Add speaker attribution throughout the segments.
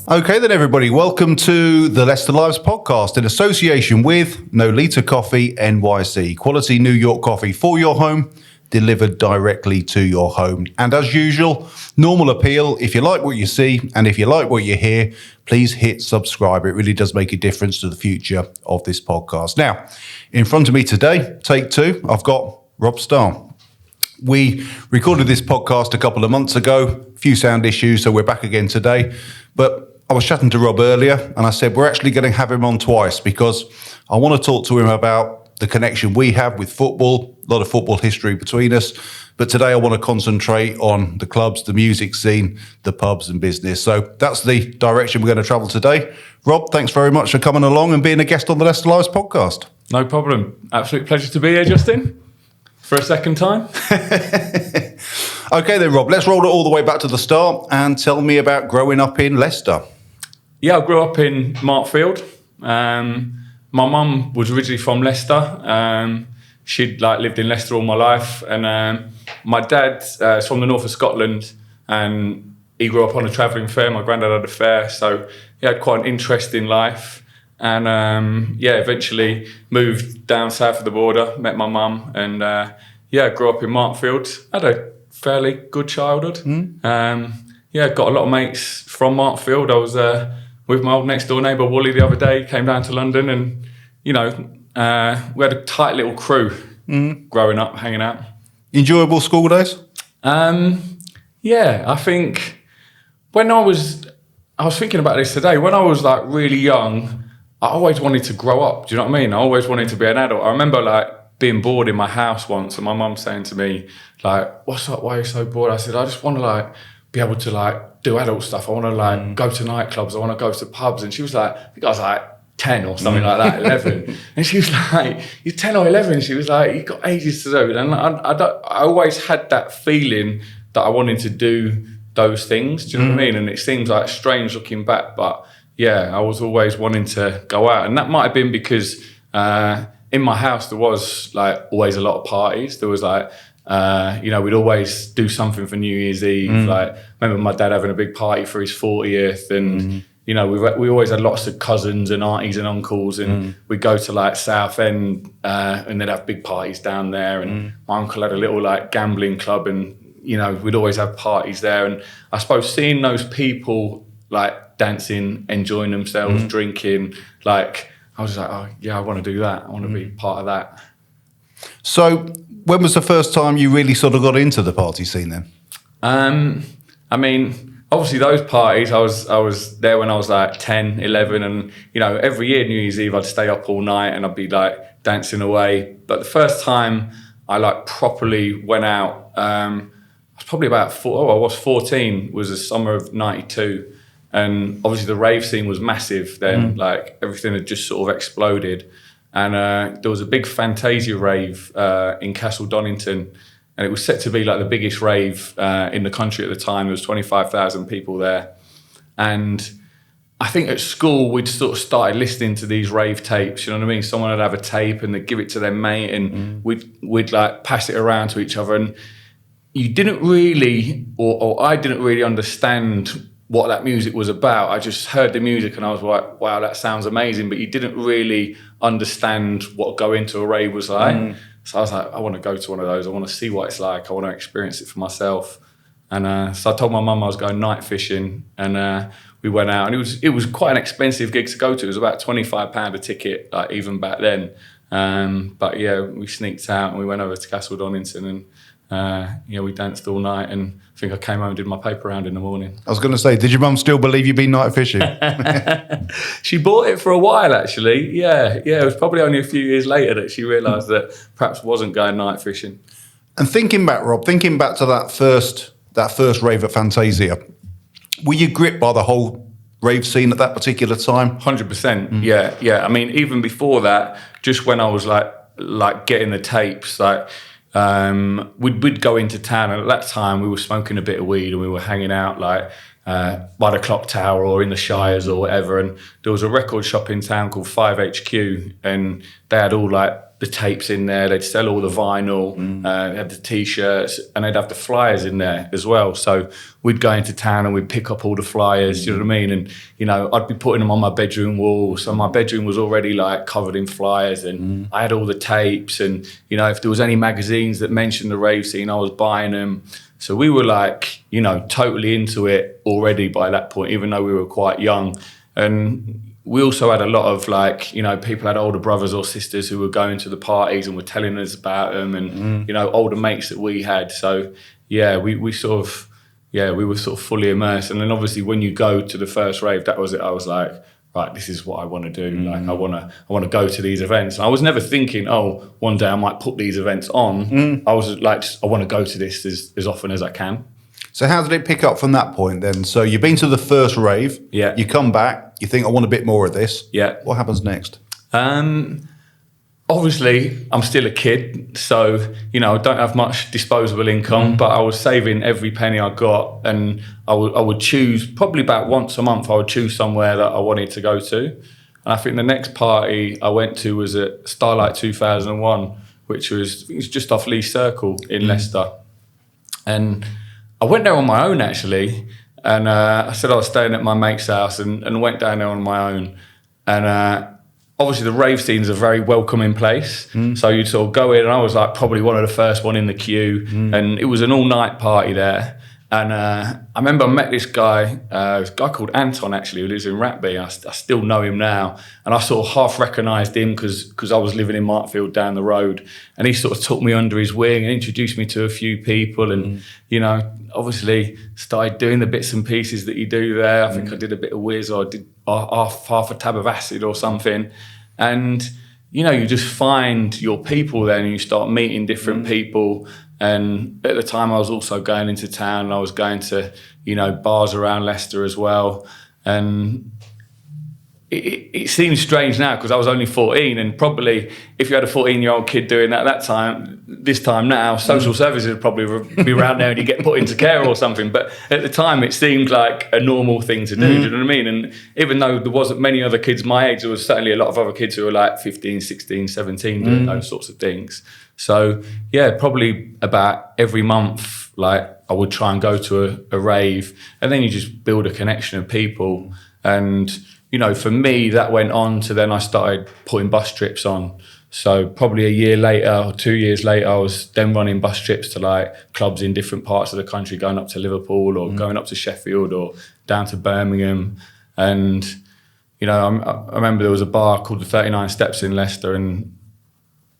Speaker 1: Okay then, everybody. Welcome to the Leicester Lives podcast in association with Nolita Coffee NYC. Quality New York coffee for your home, delivered directly to your home. And as usual, normal appeal. If you like what you see and if you like what you hear, please hit subscribe. It really does make a difference to the future of this podcast. Now, in front of me today, take two, I've got Rob Starr. We recorded this podcast a couple of months ago, a few sound issues, so we're back again today. But I was chatting to Rob earlier and I said, we're actually going to have him on twice because I want to talk to him about the connection we have with football, a lot of football history between us. But today I want to concentrate on the clubs, the music scene, the pubs and business. So that's the direction we're going to travel today. Rob, thanks very much for coming along and being a guest on the Leicester Lives podcast.
Speaker 2: No problem. Absolute pleasure to be here, Justin. For a second time.
Speaker 1: Okay then, Rob, let's roll it all the way back to the start and tell me about growing up in Leicester.
Speaker 2: Yeah, I grew up in Markfield. My mum was originally from Leicester. She'd lived in Leicester all my life. And my dad is from the north of Scotland and he grew up on a travelling fair. My granddad had a fair, so he had quite an interesting life. And eventually moved down south of the border, met my mum, and grew up in Markfield. Had a fairly good childhood. Got a lot of mates from Markfield. I was with my old next door neighbour Wally the other day, came down to London, and we had a tight little crew growing up, hanging out.
Speaker 1: Enjoyable school days?
Speaker 2: I think when I was thinking about this today, when I was really young, I always wanted to grow up. Do you know what I mean? I always wanted to be an adult. I remember being bored in my house once and my mum saying to me, what's up? Why are you so bored? I said, I just want to be able to do adult stuff. I want to go to nightclubs. I want to go to pubs. And she was I think I was 10 or something like that, 11. And she was you're 10 or 11. She was you've got ages to do. And I always had that feeling that I wanted to do those things. Do you know what I mean? And it seems strange looking back, but yeah, I was always wanting to go out. And that might have been because in my house there was always a lot of parties. There was we'd always do something for New Year's Eve. Remember my dad having a big party for his 40th and we always had lots of cousins and aunties and uncles and we'd go to Southend and they'd have big parties down there and my uncle had a little gambling club and we'd always have parties there. And I suppose seeing those people dancing, enjoying themselves, drinking, I was I want to do that. I want to be part of that.
Speaker 1: So when was the first time you really sort of got into the party scene then?
Speaker 2: Obviously those parties, I was there when I was 10, 11 and, every year New Year's Eve I'd stay up all night and I'd be dancing away. But the first time I properly went out, I was probably I was 14, was the summer of 92. And obviously the rave scene was massive then, everything had just sort of exploded. And there was a big Fantasia rave in Castle Donington. And it was set to be the biggest rave in the country at the time. There was 25,000 people there. And I think at school we'd sort of started listening to these rave tapes, you know what I mean? Someone would have a tape and they'd give it to their mate and we'd pass it around to each other. And you didn't really, or I didn't really understand what that music was about. I just heard the music and I was wow, that sounds amazing. But you didn't really understand what going to a rave was like. So I was I want to go to one of those. I want to see what it's like. I want to experience it for myself. And so I told my mum I was going night fishing and we went out and it was quite an expensive gig to go to. It was about £25 a ticket, even back then. But yeah, we sneaked out and we went over to Castle Donington and we danced all night and I think I came home and did my paper round in the morning.
Speaker 1: I was going to say, did your mum still believe you'd been night fishing?
Speaker 2: She bought it for a while, actually. Yeah. It was probably only a few years later that she realised that perhaps wasn't going night fishing.
Speaker 1: And thinking back, Rob, to that first rave at Fantasia, were you gripped by the whole rave scene at that particular time?
Speaker 2: 100%. Yeah. Even before that, just when I was getting the tapes, we'd go into town, and at that time we were smoking a bit of weed and we were hanging out by the clock tower or in the Shires or whatever, and there was a record shop in town called 5HQ and they had all the tapes in there. They'd sell all the vinyl, they had the T-shirts, and they'd have the flyers in there as well. So we'd go into town and we'd pick up all the flyers, you know what I mean? And, you know, I'd be putting them on my bedroom wall. So my bedroom was already like covered in flyers, and I had all the tapes. And, you know, if there was any magazines that mentioned the rave scene, I was buying them. So we were like, you know, totally into it already by that point, even though we were quite young. And we also had a lot of like, you know, people had older brothers or sisters who were going to the parties and were telling us about them, and, you know, older mates that we had. So, yeah, we were sort of fully immersed. And then obviously when you go to the first rave, that was it. I was like, right, this is what I want to do. Like, I want to go to these events. And I was never thinking, oh, one day I might put these events on. I was like, I want to go to this as often as I can.
Speaker 1: So how did it pick up from that point then? So you've been to the first rave.
Speaker 2: Yeah.
Speaker 1: You come back. You think, I want a bit more of this.
Speaker 2: Yeah.
Speaker 1: What happens next?
Speaker 2: Obviously, I'm still a kid, so, you know, I don't have much disposable income, but I was saving every penny I got, and I would choose, probably about once a month, I would choose somewhere that I wanted to go to. And I think the next party I went to was at Starlight 2001, which was, I think it was just off Lee Circle in Leicester. And I went there on my own, actually. And I said I was staying at my mate's house, and went down there on my own. And obviously the rave scene is a very welcoming place. So you'd sort of go in, and I was like probably one of the first one in the queue. And it was an all-night party there. And I remember I met this guy called Anton, actually, who lives in Ratby. I still know him now. And I sort of half recognised him because I was living in Markfield down the road. And he sort of took me under his wing and introduced me to a few people. And, you know, obviously started doing the bits and pieces that you do there. I think I did a bit of whiz, or I did half a tab of acid or something. And, you know, you just find your people then, and you start meeting different people. And at the time I was also going into town, and I was going to, you know, bars around Leicester as well. And it seems strange now because I was only 14, and probably if you had a 14-year-old kid doing that this time now, social services would probably be around there and you get put into care or something. But at the time it seemed like a normal thing to do, do you know what I mean? And even though there wasn't many other kids my age, there was certainly a lot of other kids who were like 15, 16, 17 doing those sorts of things. So yeah, probably about every month, like I would try and go to a rave, and then you just build a connection of people. And you know, for me, that went on to then I started putting bus trips on. So probably a year later or 2 years later, I was then running bus trips to like clubs in different parts of the country, going up to Liverpool or going up to Sheffield or down to Birmingham. And, you know, I remember there was a bar called the 39 Steps in Leicester, and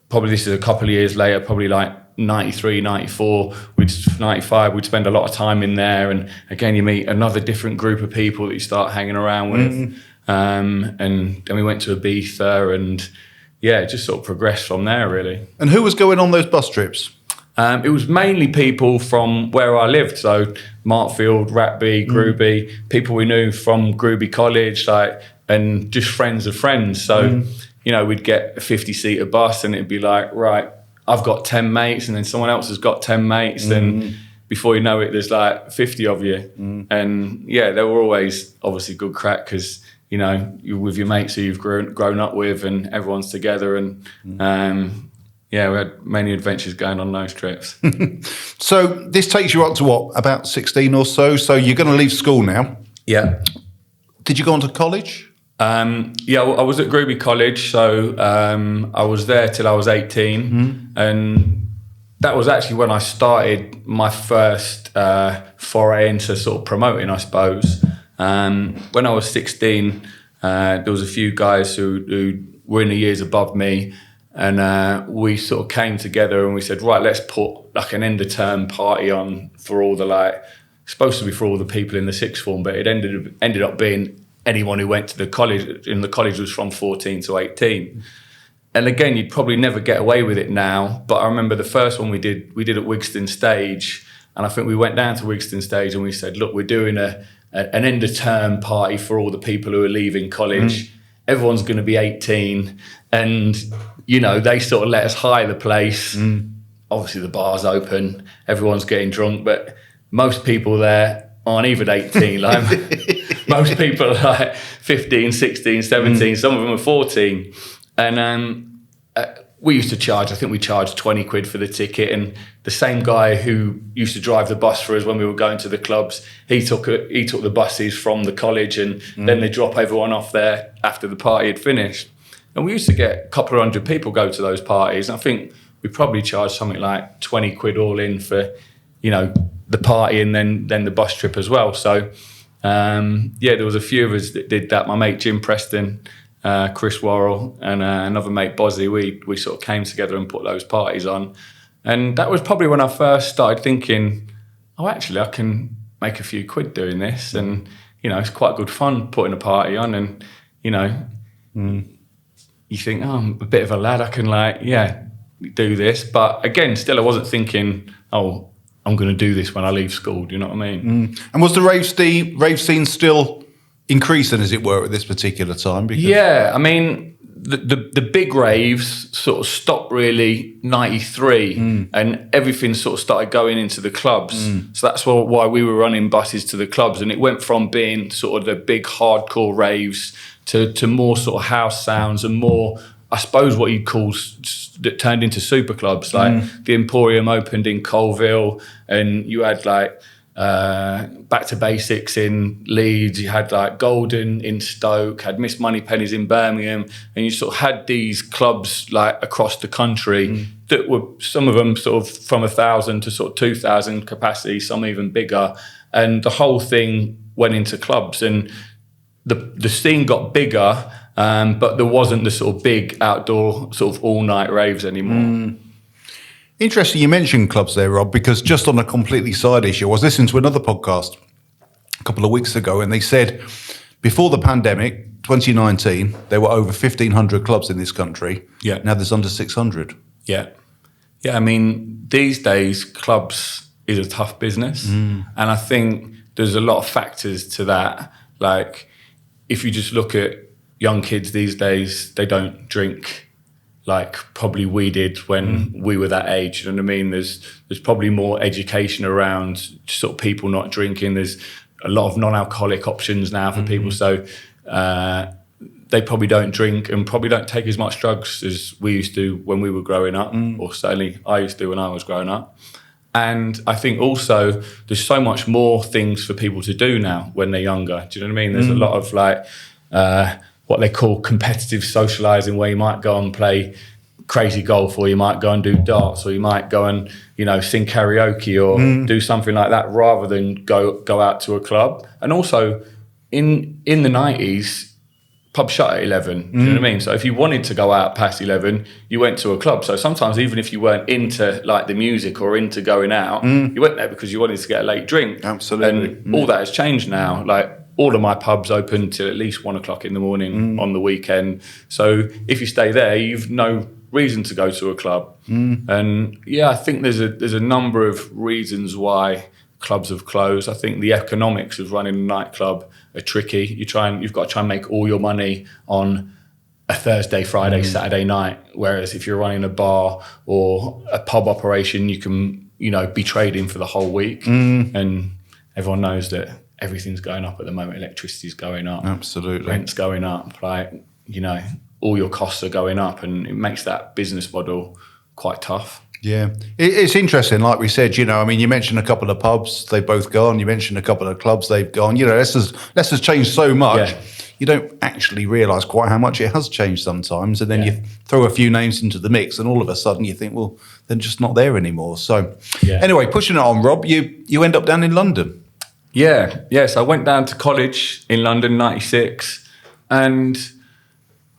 Speaker 2: probably this is a couple of years later, probably like 93, 94, 95, we'd spend a lot of time in there. And again, you meet another different group of people that you start hanging around with. And then we went to Ibiza, and yeah, it just sort of progressed from there, really.
Speaker 1: And who was going on those bus trips?
Speaker 2: It was mainly people from where I lived, so Markfield, Ratby, Groby, people we knew from Groby College, like, and just friends of friends. So, you know, we'd get a 50-seater bus, and it'd be like, right, I've got 10 mates, and then someone else has got 10 mates, and before you know it, there's like 50 of you. And yeah, they were always obviously good crack because, you know, you're with your mates who you've grown up with, and everyone's together. And yeah, we had many adventures going on those trips.
Speaker 1: So this takes you up to what, about 16 or so? So you're going to leave school now.
Speaker 2: Yeah.
Speaker 1: Did you go on to college?
Speaker 2: Yeah, I was at Groby College, so I was there till I was 18, and that was actually when I started my first foray into sort of promoting, I suppose. When I was 16, there was a few guys who were in the years above me, and we sort of came together and we said, right, let's put like an end of term party on for all the, like, supposed to be for all the people in the sixth form, but it ended up being anyone who went to the college, and the college was from 14 to 18. And again, you'd probably never get away with it now, but I remember the first one we did at Wigston Stage, and I think we went down to Wigston Stage and we said, look, we're doing an end of term party for all the people who are leaving college. Everyone's going to be 18, and, you know, they sort of let us hire the place. Obviously the bar's open, everyone's getting drunk, but most people there aren't even 18. Like, most people are like 15, 16, 17, some of them are 14. And we used to charge, I think we charged 20 quid for the ticket, and the same guy who used to drive the bus for us when we were going to the clubs, he took the buses from the college, and then they drop everyone off there after the party had finished. And we used to get a couple of hundred people go to those parties. And I think we probably charged something like 20 quid all in for, the party and then the bus trip as well. So, there was a few of us that did that. My mate Jim Preston, Chris Worrell, and another mate Bozzy, we sort of came together and put those parties on. And that was probably when I first started thinking, oh, actually, I can make a few quid doing this. And, it's quite good fun putting a party on. And, you think, oh, I'm a bit of a lad, I can do this. But again, still I wasn't thinking, oh, I'm going to do this when I leave school. Do you know what I mean?
Speaker 1: And was the rave scene still increasing, as it were, at this particular time? Because
Speaker 2: I mean, the big raves sort of stopped really 93, and everything sort of started going into the clubs. So that's why we were running buses to the clubs, and it went from being sort of the big hardcore raves to more sort of house sounds and more, I suppose, what you'd call that turned into super clubs. Like the Emporium opened in Colville, and you had Back to Basics in Leeds, you had Golden in Stoke, had Miss Moneypenny's in Birmingham, and you sort of had these clubs across the country that were, some of them sort of from 1,000 to sort of 2,000 capacity, some even bigger, and the whole thing went into clubs, and the scene got bigger, but there wasn't the sort of big outdoor sort of all-night raves anymore.
Speaker 1: Interesting you mentioned clubs there, Rob, because just on a completely side issue, I was listening to another podcast a couple of weeks ago, and they said before the pandemic, 2019, there were over 1,500 clubs in this country.
Speaker 2: Yeah.
Speaker 1: Now there's under 600.
Speaker 2: Yeah. I mean, these days, clubs is a tough business. And I think there's a lot of factors to that. Like, if you just look at young kids these days, they don't drink like probably we did when we were that age. You know what I mean? There's probably more education around sort of people not drinking. There's a lot of non-alcoholic options now for people. So they probably don't drink and probably don't take as much drugs as we used to when we were growing up, or certainly I used to when I was growing up. And I think also there's so much more things for people to do now when they're younger. Do you know what I mean? There's a lot of what they call competitive socialising, where you might go and play crazy golf, or you might go and do darts, or you might go and sing karaoke or do something like that, rather than go out to a club. And also in the 90s, pubs shut at 11. Do you know what I mean? So if you wanted to go out past 11, you went to a club. So sometimes even if you weren't into the music or into going out, you went there because you wanted to get a late drink.
Speaker 1: Absolutely.
Speaker 2: And all that has changed now. All of my pubs open till at least 1 o'clock in the morning on the weekend. So if you stay there, you've no reason to go to a club. And I think there's a number of reasons why clubs have closed. I think the economics of running a nightclub are tricky. You've got to try and make all your money on a Thursday, Friday, Saturday night. Whereas if you're running a bar or a pub operation, you can, be trading for the whole week. And everyone knows that everything's going up at the moment. Electricity's going up.
Speaker 1: Absolutely.
Speaker 2: Rent's going up. All your costs are going up, and it makes that business model quite tough.
Speaker 1: Yeah, it's interesting. Like we said, you mentioned a couple of pubs, they've both gone. You mentioned a couple of clubs, they've gone. Leicester's changed so much. Yeah. You don't actually realise quite how much it has changed sometimes. And then you throw a few names into the mix, and all of a sudden you think, well, they're just not there anymore. So anyway, pushing it on, Rob, you end up down in London.
Speaker 2: Yes, I went down to college in London, 96, and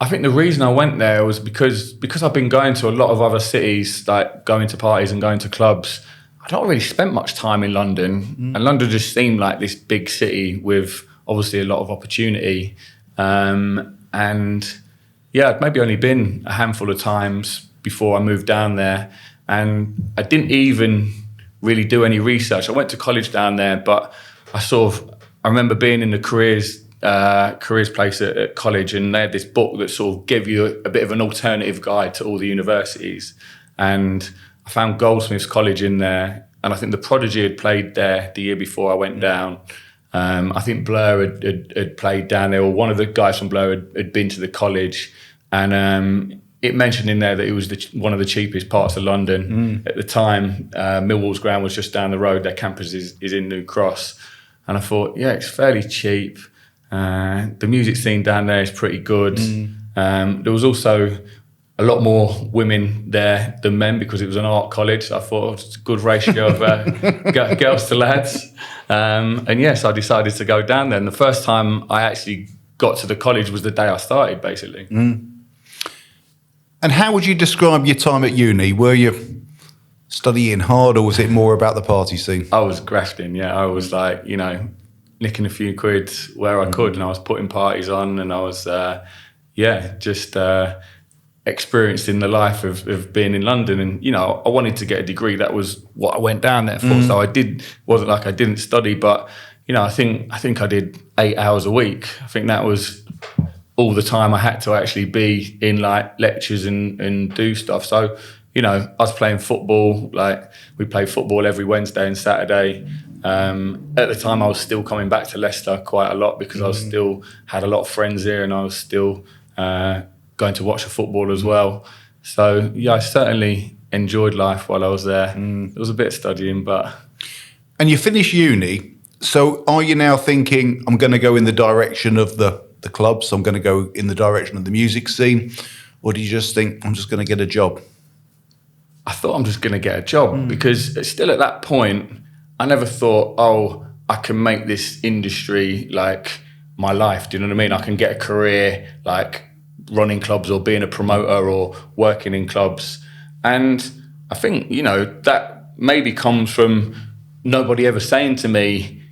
Speaker 2: I think the reason I went there was because I've been going to a lot of other cities, like going to parties and going to clubs. I don't really spend much time in London, and London just seemed like this big city with obviously a lot of opportunity. And I'd maybe only been a handful of times before I moved down there, and I didn't even really do any research. I went to college down there, but I remember being in the careers place at college, and they had this book that sort of gave you a bit of an alternative guide to all the universities. And I found Goldsmiths College in there, and I think the Prodigy had played there the year before I went down. I think Blur had played down there, or one of the guys from Blur had been to the college. And it mentioned in there that it was one of the cheapest parts of London at the time. Millwall's ground was just down the road. Their campus is in New Cross. And I thought, yeah, it's fairly cheap. The music scene down there is pretty good. There was also a lot more women there than men because it was an art college. So I thought it was a good ratio of girls to lads. And yes, I decided to go down there. And the first time I actually got to the college was the day I started, basically.
Speaker 1: And how would you describe your time at uni? Were you studying hard, or was it more about the party scene?
Speaker 2: I was grafting, yeah. I was like, you know, nicking a few quid where I could, and I was putting parties on, and I was, just experiencing the life of being in London. And, you know, I wanted to get a degree. That was what I went down there for. So wasn't like I didn't study, but, you know, I think I did 8 hours a week. I think that was all the time I had to actually be in like lectures and do stuff. So, you know, I was playing football, like we played football every Wednesday and Saturday. At the time I was still coming back to Leicester quite a lot because I was still had a lot of friends here, and I was still going to watch the football as well. So yeah, I certainly enjoyed life while I was there. It was a bit of studying, but...
Speaker 1: And you finish uni, so are you now thinking, I'm going to go in the direction of the clubs, I'm going to go in the direction of the music scene? Or do you just think, I'm just going to get a job?
Speaker 2: I thought I'm just going to get a job because still at that point, I never thought, oh, I can make this industry like my life. Do you know what I mean? I can get a career like running clubs or being a promoter or working in clubs. And I think, you know, that maybe comes from nobody ever saying to me,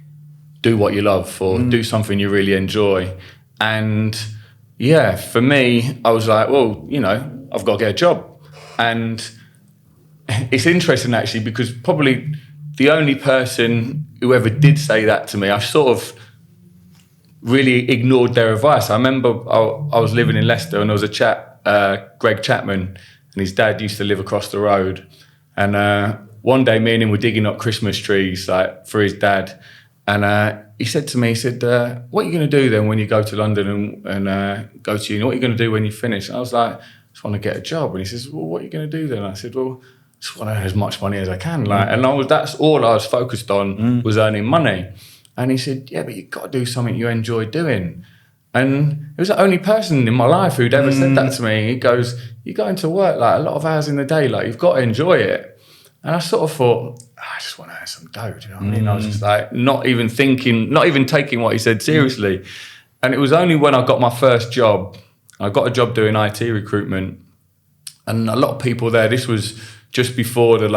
Speaker 2: do what you love or do something you really enjoy. And yeah, for me, I was like, well, you know, I've got to get a job. And it's interesting actually, because probably the only person who ever did say that to me, I sort of really ignored their advice. I remember I was living in Leicester, and there was a chap, Greg Chapman, and his dad used to live across the road. And one day me and him were digging up Christmas trees like for his dad. And he said to me, he said, what are you going to do then when you go to London and go to uni? What are you going to do when you finish? And I was like, I just want to get a job. And he says, well, what are you going to do then? I said, well, I just want to earn as much money as I can. Like, and that's all I was focused on was earning money. And he said, yeah, but you've got to do something you enjoy doing. And it was the only person in my life who'd ever said that to me. He goes, you're going to work like a lot of hours in the day, like you've got to enjoy it. And I sort of thought, I just want to earn some dough, do you know what I mean? I was just like, not even taking what he said seriously. And it was only when I got my first job, I got a job doing IT recruitment. And a lot of people there, this was just before the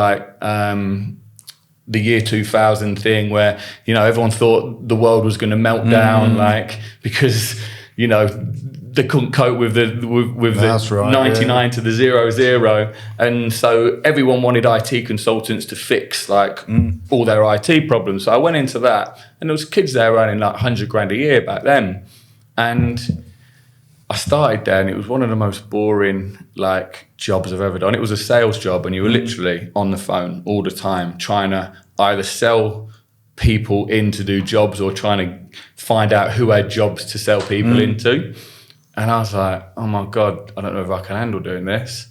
Speaker 2: year 2000 thing where, you know, everyone thought the world was going to melt down, like, because, you know, they couldn't cope with the 99 to the 00. And so everyone wanted IT consultants to fix like all their IT problems. So I went into that, and there was kids there earning like 100 grand a year back then. And I started there, and it was one of the most boring like jobs I've ever done. It was a sales job, and you were literally on the phone all the time trying to either sell people in to do jobs or trying to find out who had jobs to sell people into. And I was like, oh my God, I don't know if I can handle doing this.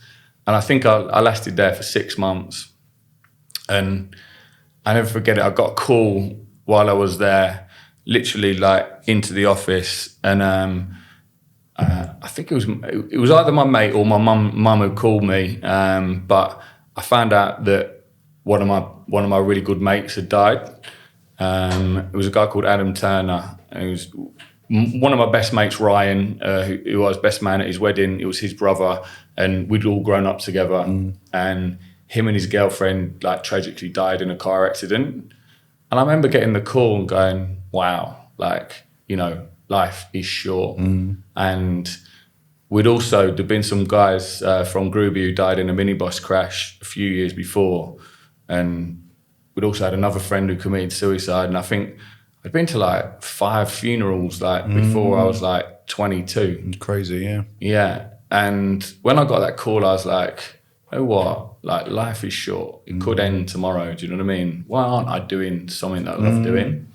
Speaker 2: And I think I lasted there for 6 months. And I never forget it. I got a call while I was there, literally like into the office. And I think it was either my mate or my mum who called me. But I found out that one of my really good mates had died. It was a guy called Adam Turner. And he was one of my best mates, Ryan, who was best man at his wedding. It was his brother, and we'd all grown up together. And him and his girlfriend like tragically died in a car accident. And I remember getting the call and going, wow, like, you know, life is short. And there'd been some guys from Groovy who died in a minibus crash a few years before. And we'd also had another friend who committed suicide. And I think I'd been to like 5 funerals like before I was like 22.
Speaker 1: Crazy, yeah.
Speaker 2: Yeah. And when I got that call, I was like, oh, what? Like, life is short. It could end tomorrow. Do you know what I mean? Why aren't I doing something that I love doing?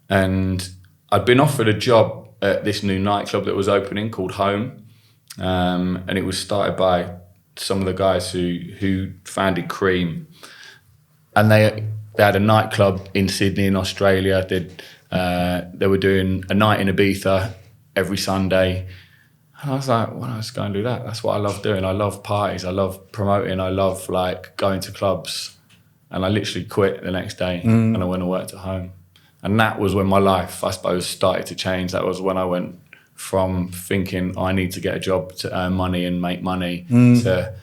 Speaker 2: And I'd been offered a job at this new nightclub that was opening called Home. and it was started by some of the guys who founded Cream, and they had a nightclub in Sydney in Australia. They were doing a night in Ibiza every Sunday. And I was like, well, let's go and do that. That's what I love doing. I love parties. I love promoting. I love like going to clubs. And I literally quit the next day and I went and worked at home. And that was when my life, I suppose, started to change. That was when I went from thinking I need to get a job to earn money and make money to,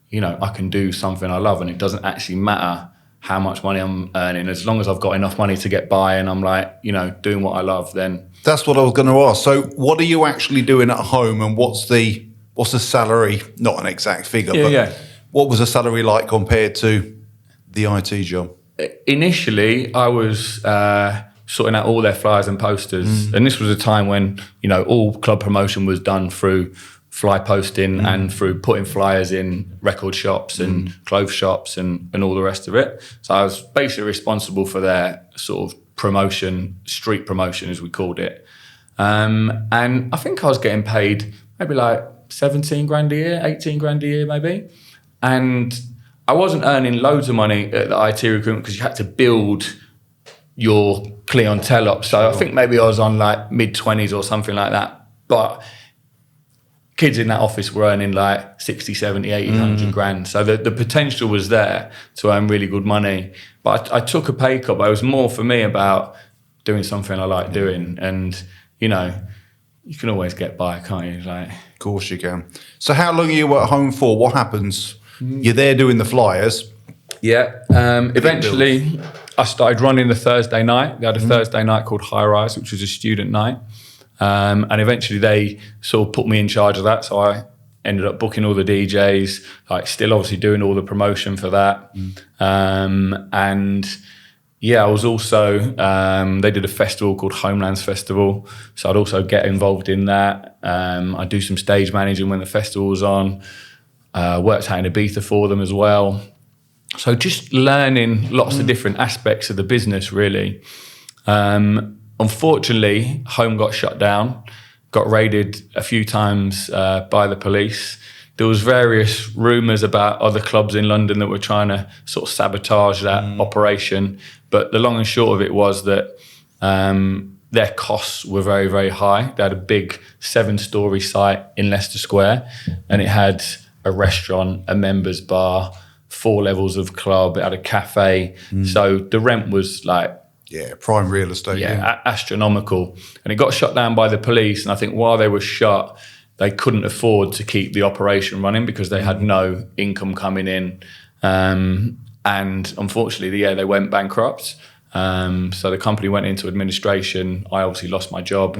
Speaker 2: you know, I can do something I love, and it doesn't actually matter how much money I'm earning. As long as I've got enough money to get by and I'm like, you know, doing what I love, then.
Speaker 1: That's what I was going to ask. So what are you actually doing at home, and what's the salary? Not an exact figure, but what was the salary like compared to the IT job?
Speaker 2: Initially, I was sorting out all their flyers and posters. And this was a time when, you know, all club promotion was done through fly posting and through putting flyers in record shops and clothes shops and all the rest of it. So I was basically responsible for their sort of promotion, street promotion as we called it. And I think I was getting paid maybe like 17 grand a year, 18 grand a year maybe. And I wasn't earning loads of money at the IT recruitment because you had to build your clientele up. So I think maybe I was on like mid-20s or something like that. But kids in that office were earning like 60, 70, 80, 100 grand. So the potential was there to earn really good money. But I took a pay cut, but it was more for me about doing something I like doing. And, you know, you can always get by, can't you? Like,
Speaker 1: of course you can. So how long are you at home for? What happens? You're there doing the flyers.
Speaker 2: Yeah. Eventually, I started running the Thursday night. They had a Thursday night called High Rise, which was a student night. And eventually they sort of put me in charge of that. So I ended up booking all the DJs, like still obviously doing all the promotion for that. And yeah, I was also, they did a festival called Homelands Festival. So I'd also get involved in that. I'd do some stage managing when the festival was on. Worked out in Ibiza for them as well. So just learning lots of different aspects of the business, really. Unfortunately, home got shut down, got raided a few times by the police. There was various rumours about other clubs in London that were trying to sort of sabotage that operation. But the long and short of it was that their costs were very, very high. They had a big 7-storey site in Leicester Square, and it had a restaurant, a members bar, 4 levels of club. It had a cafe. So the rent was like,
Speaker 1: prime real estate.
Speaker 2: Astronomical. And it got shut down by the police. And I think while they were shut, they couldn't afford to keep the operation running because they had no income coming in. And unfortunately, they went bankrupt. So the company went into administration. I obviously lost my job.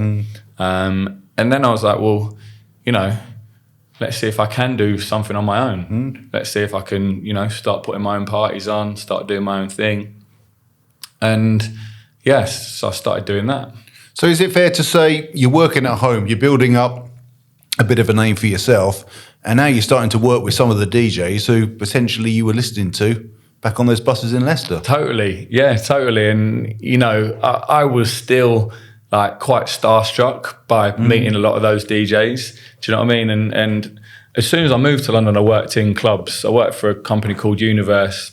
Speaker 2: And then I was like, well, you know, let's see if I can do something on my own. Let's see if I can, you know, start putting my own parties on, start doing my own thing. And yes, so I started doing that.
Speaker 1: So is it fair to say you're working at home, you're building up a bit of a name for yourself, and now you're starting to work with some of the DJs who potentially you were listening to back on those buses in Leicester?
Speaker 2: Totally. Yeah, totally. And, you know, I was still like quite starstruck by meeting a lot of those DJs. Do you know what I mean? And as soon as I moved to London, I worked in clubs. I worked for a company called Universe,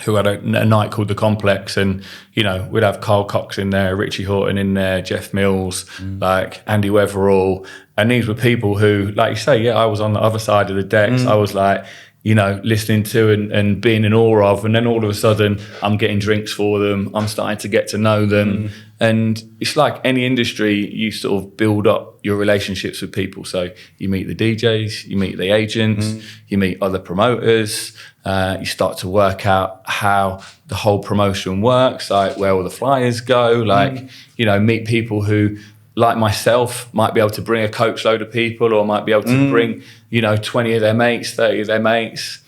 Speaker 2: who had a night called The Complex, and, you know, we'd have Carl Cox in there, Richie Horton in there, Jeff Mills, like Andy Weatherall. And these were people who, like you say, I was on the other side of the decks. I was like, you know, listening to and being in awe of, and then all of a sudden I'm getting drinks for them. I'm starting to get to know them. And it's like any industry, you sort of build up your relationships with people. So you meet the DJs, you meet the agents, you meet other promoters, you start to work out how the whole promotion works, like where all the flyers go, like, you know, meet people who, like myself, might be able to bring a coach load of people, or might be able to bring, you know, 20 of their mates, 30 of their mates.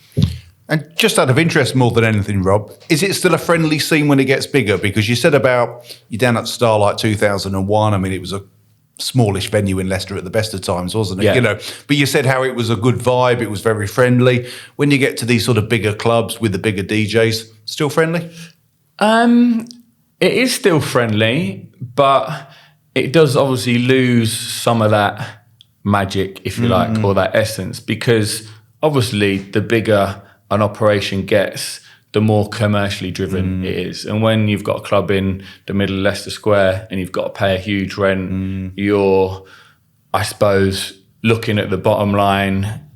Speaker 1: And just out of interest more than anything, Rob, is it still a friendly scene when it gets bigger? Because you said about you're down at Starlight 2001. I mean, it was a smallish venue in Leicester at the best of times, wasn't it?
Speaker 2: Yeah.
Speaker 1: You know, but you said how it was a good vibe. It was very friendly. When you get to these sort of bigger clubs with the bigger DJs, still friendly?
Speaker 2: It is still friendly, but it does obviously lose some of that magic, if you like, or that essence, because obviously the bigger an operation gets, the more commercially driven it is. And when you've got a club in the middle of Leicester Square and you've got to pay a huge rent, you're, I suppose, looking at the bottom line.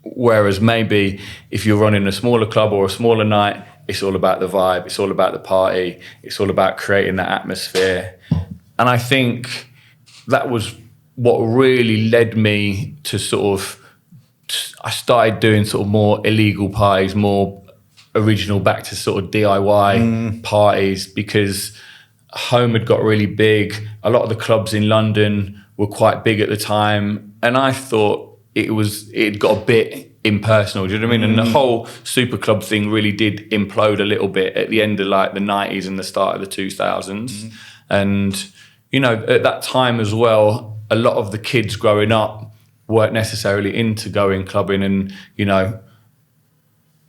Speaker 2: Whereas maybe if you're running a smaller club or a smaller night, it's all about the vibe, it's all about the party, it's all about creating that atmosphere. And I think that was what really led me to I started doing sort of more illegal parties, more original, back to sort of DIY parties, because home had got really big. A lot of the clubs in London were quite big at the time, and I thought it got a bit impersonal, do you know what I mean? And the whole super club thing really did implode a little bit at the end of like the 90s and the start of the 2000s. And, you know, at that time as well, a lot of the kids growing up weren't necessarily into going clubbing, and, you know,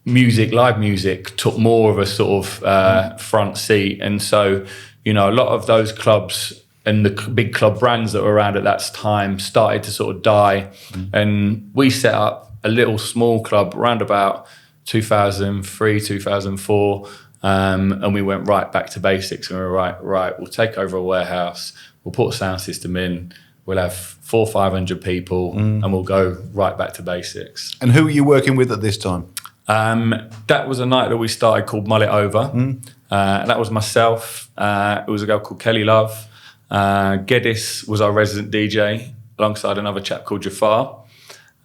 Speaker 2: live music took more of a sort of front seat. And so, you know, a lot of those clubs and the big club brands that were around at that time started to sort of die. And we set up a little small club around about 2003, 2004. And we went right back to basics, and we were right, we'll take over a warehouse, we'll put a sound system in, we'll have 400 or 500 people, and we'll go right back to basics.
Speaker 1: And who were you working with at this time?
Speaker 2: That was a night that we started called Mull It Over. That was myself. It was a girl called Kelly Love. Geddes was our resident DJ, alongside another chap called Jafar.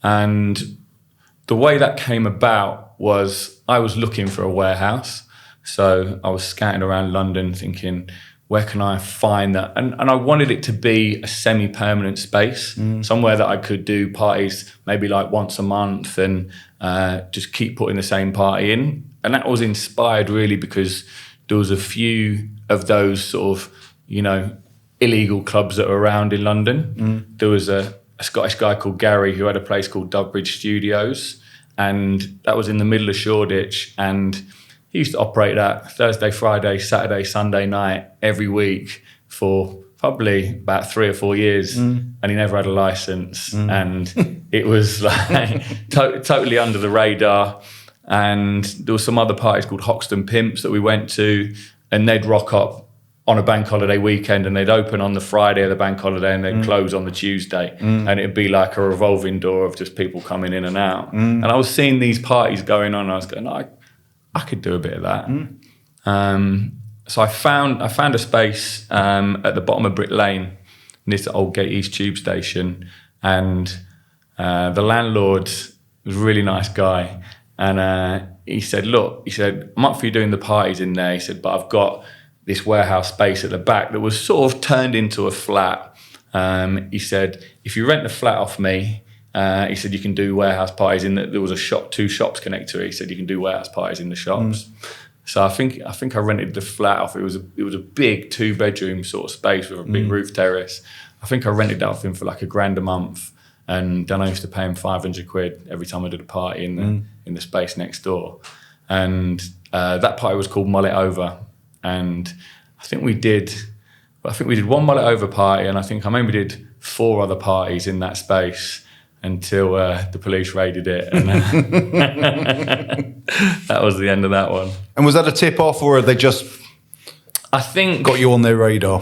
Speaker 2: And the way that came about was I was looking for a warehouse. So I was scouting around London thinking, where can I find that? And I wanted it to be a semi-permanent space, somewhere that I could do parties maybe like once a month and just keep putting the same party in. And that was inspired really because there was a few of those sort of, you know, illegal clubs that were around in London. There was a Scottish guy called Gary who had a place called Dovebridge Studios, and that was in the middle of Shoreditch, and he used to operate that Thursday, Friday, Saturday, Sunday night every week for probably about 3 or 4 years, and he never had a license, and it was like totally under the radar. And there were some other parties called Hoxton Pimps that we went to, and they'd rock up on a bank holiday weekend, and they'd open on the Friday of the bank holiday and they'd close on the Tuesday, and it'd be like a revolving door of just people coming in and out. And I was seeing these parties going on, and I was going, I could do a bit of that. So I found a space at the bottom of Brick Lane, near the old Gate East tube station, and the landlord was a really nice guy, and he said, look, I'm up for you doing the parties in there. He said, but I've got this warehouse space at the back that was sort of turned into a flat. He said, if you rent the flat off me, he said, you can do warehouse parties in there was a shop, 2 shops connected. He said, you can do warehouse parties in the shops. So I think I rented the flat off. It was a big 2-bedroom sort of space with a big roof terrace. I think I rented that off him for like £1,000 a month. And then I used to pay him 500 quid every time I did a party in the space next door. And that party was called Mull It Over. And I think we did one Mull It Over party, and I maybe did 4 other parties in that space until the police raided it, and that was the end of that one.
Speaker 1: And was that a tip off, or had they just got you on their radar?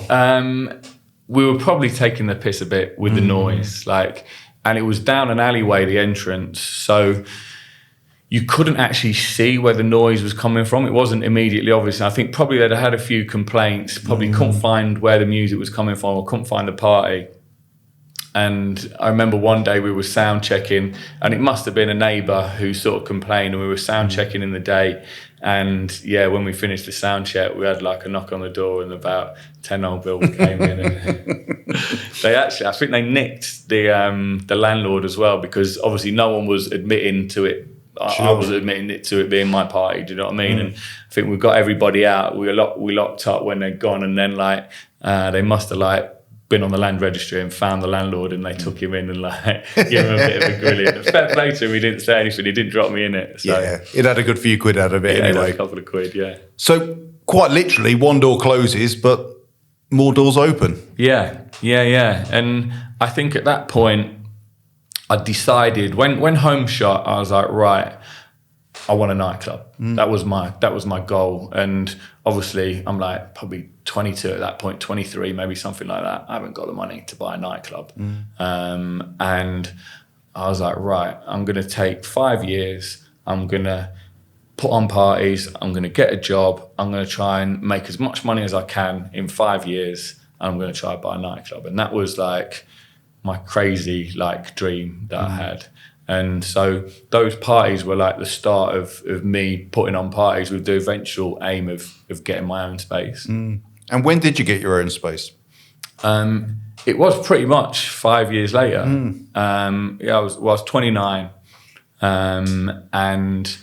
Speaker 2: We were probably taking the piss a bit with the noise, and it was down an alleyway, the entrance, so you couldn't actually see where the noise was coming from. It wasn't immediately obvious. And I think probably they'd had a few complaints, probably couldn't find where the music was coming from or couldn't find the party. And I remember one day we were sound checking, and it must have been a neighbour who sort of complained, and we were sound checking in the day. And yeah, when we finished the sound check, we had like a knock on the door, and about 10 old bills came in. And I think they nicked the landlord as well, because obviously no one was admitting to it. I was admitting it to it being my party, do you know what I mean? And I think we got everybody out. We locked up when they'd gone, and then they must have been on the land registry and found the landlord, and they took him in and gave him a bit of a grilling. Fair play to him, he didn't say anything, he didn't drop me in it. So.
Speaker 1: Yeah, it had a good few quid out of it anyway.
Speaker 2: A couple of quid, yeah.
Speaker 1: So quite literally, one door closes, but more doors open.
Speaker 2: Yeah. And I think at that point, I decided when home shut, I was like, right, I want a nightclub. That was my goal. And obviously I'm like probably 22 at that point, 23, maybe something like that. I haven't got the money to buy a nightclub. And I was like, right, I'm going to take 5 years. I'm going to put on parties. I'm going to get a job. I'm going to try and make as much money as I can in 5 years. And I'm going to try and buy a nightclub. And that was like my crazy like dream that I had. And so those parties were like the start of me putting on parties with the eventual aim of getting my own space.
Speaker 1: And when did you get your own space?
Speaker 2: It was pretty much 5 years later. I was 29, and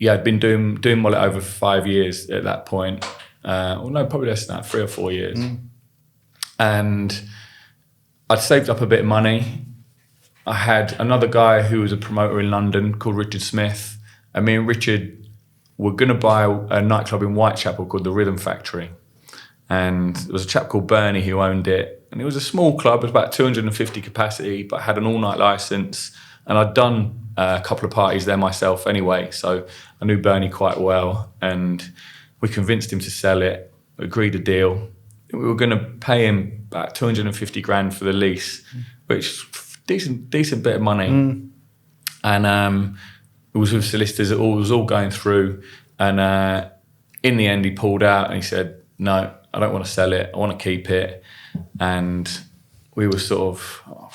Speaker 2: I'd been doing mullet over 5 years at that point. Well, no, probably less than that, 3 or 4 years. And I'd saved up a bit of money. I had another guy who was a promoter in London called Richard Smith, and me and Richard were going to buy a nightclub in Whitechapel called the Rhythm Factory. And there was a chap called Bernie who owned it. And it was a small club, it was about 250 capacity, but had an all-night license. And I'd done a couple of parties there myself anyway, so I knew Bernie quite well. And we convinced him to sell it, agreed a deal. We were going to pay him about 250 grand for the lease, which decent bit of money. And it was with solicitors, it was all going through. And in the end, he pulled out and he said, no, I don't want to sell it. I want to keep it. And we were sort of,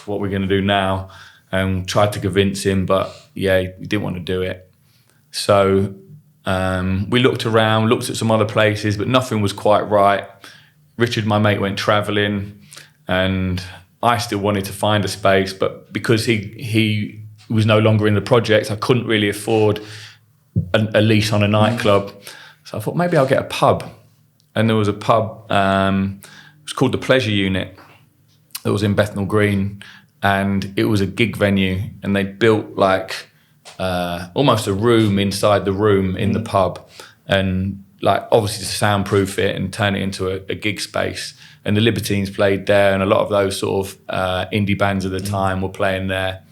Speaker 2: what we're going to do now? And tried to convince him, but he didn't want to do it. So we looked around, looked at some other places, but nothing was quite right. Richard, my mate, went traveling, and I still wanted to find a space, but because he was no longer in the project, I couldn't really afford a lease on a nightclub. So I thought maybe I'll get a pub. And there was a pub, it was called the Pleasure Unit. It was in Bethnal Green, and it was a gig venue, and they built like almost a room inside the room in the pub, and like obviously to soundproof it and turn it into a gig space. And the Libertines played there, and a lot of those sort of indie bands of the time were playing there.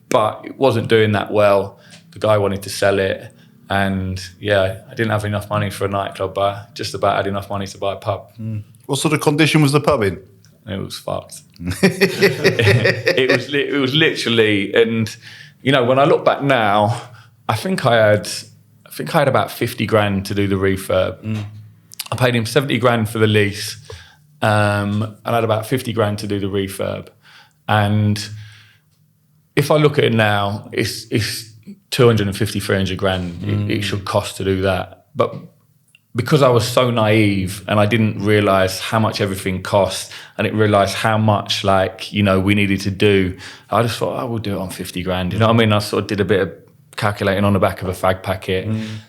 Speaker 2: But it wasn't doing that well. The guy wanted to sell it, and I didn't have enough money for a nightclub, but just about had enough money to buy a pub.
Speaker 1: What sort of condition was the pub in?
Speaker 2: It was fucked. it was literally, and when I look back now, I think I had about 50 grand to do the refurb. I paid him 70 grand for the lease, and I had about 50 grand to do the refurb. And if I look at it now, it's 250, 300 grand it should cost to do that. But because I was so naive and I didn't realise how much everything cost, and didn't realise how much we needed to do, I just thought, I will do it on 50 grand. You know what I mean? I sort of did a bit of calculating on the back of a fag packet.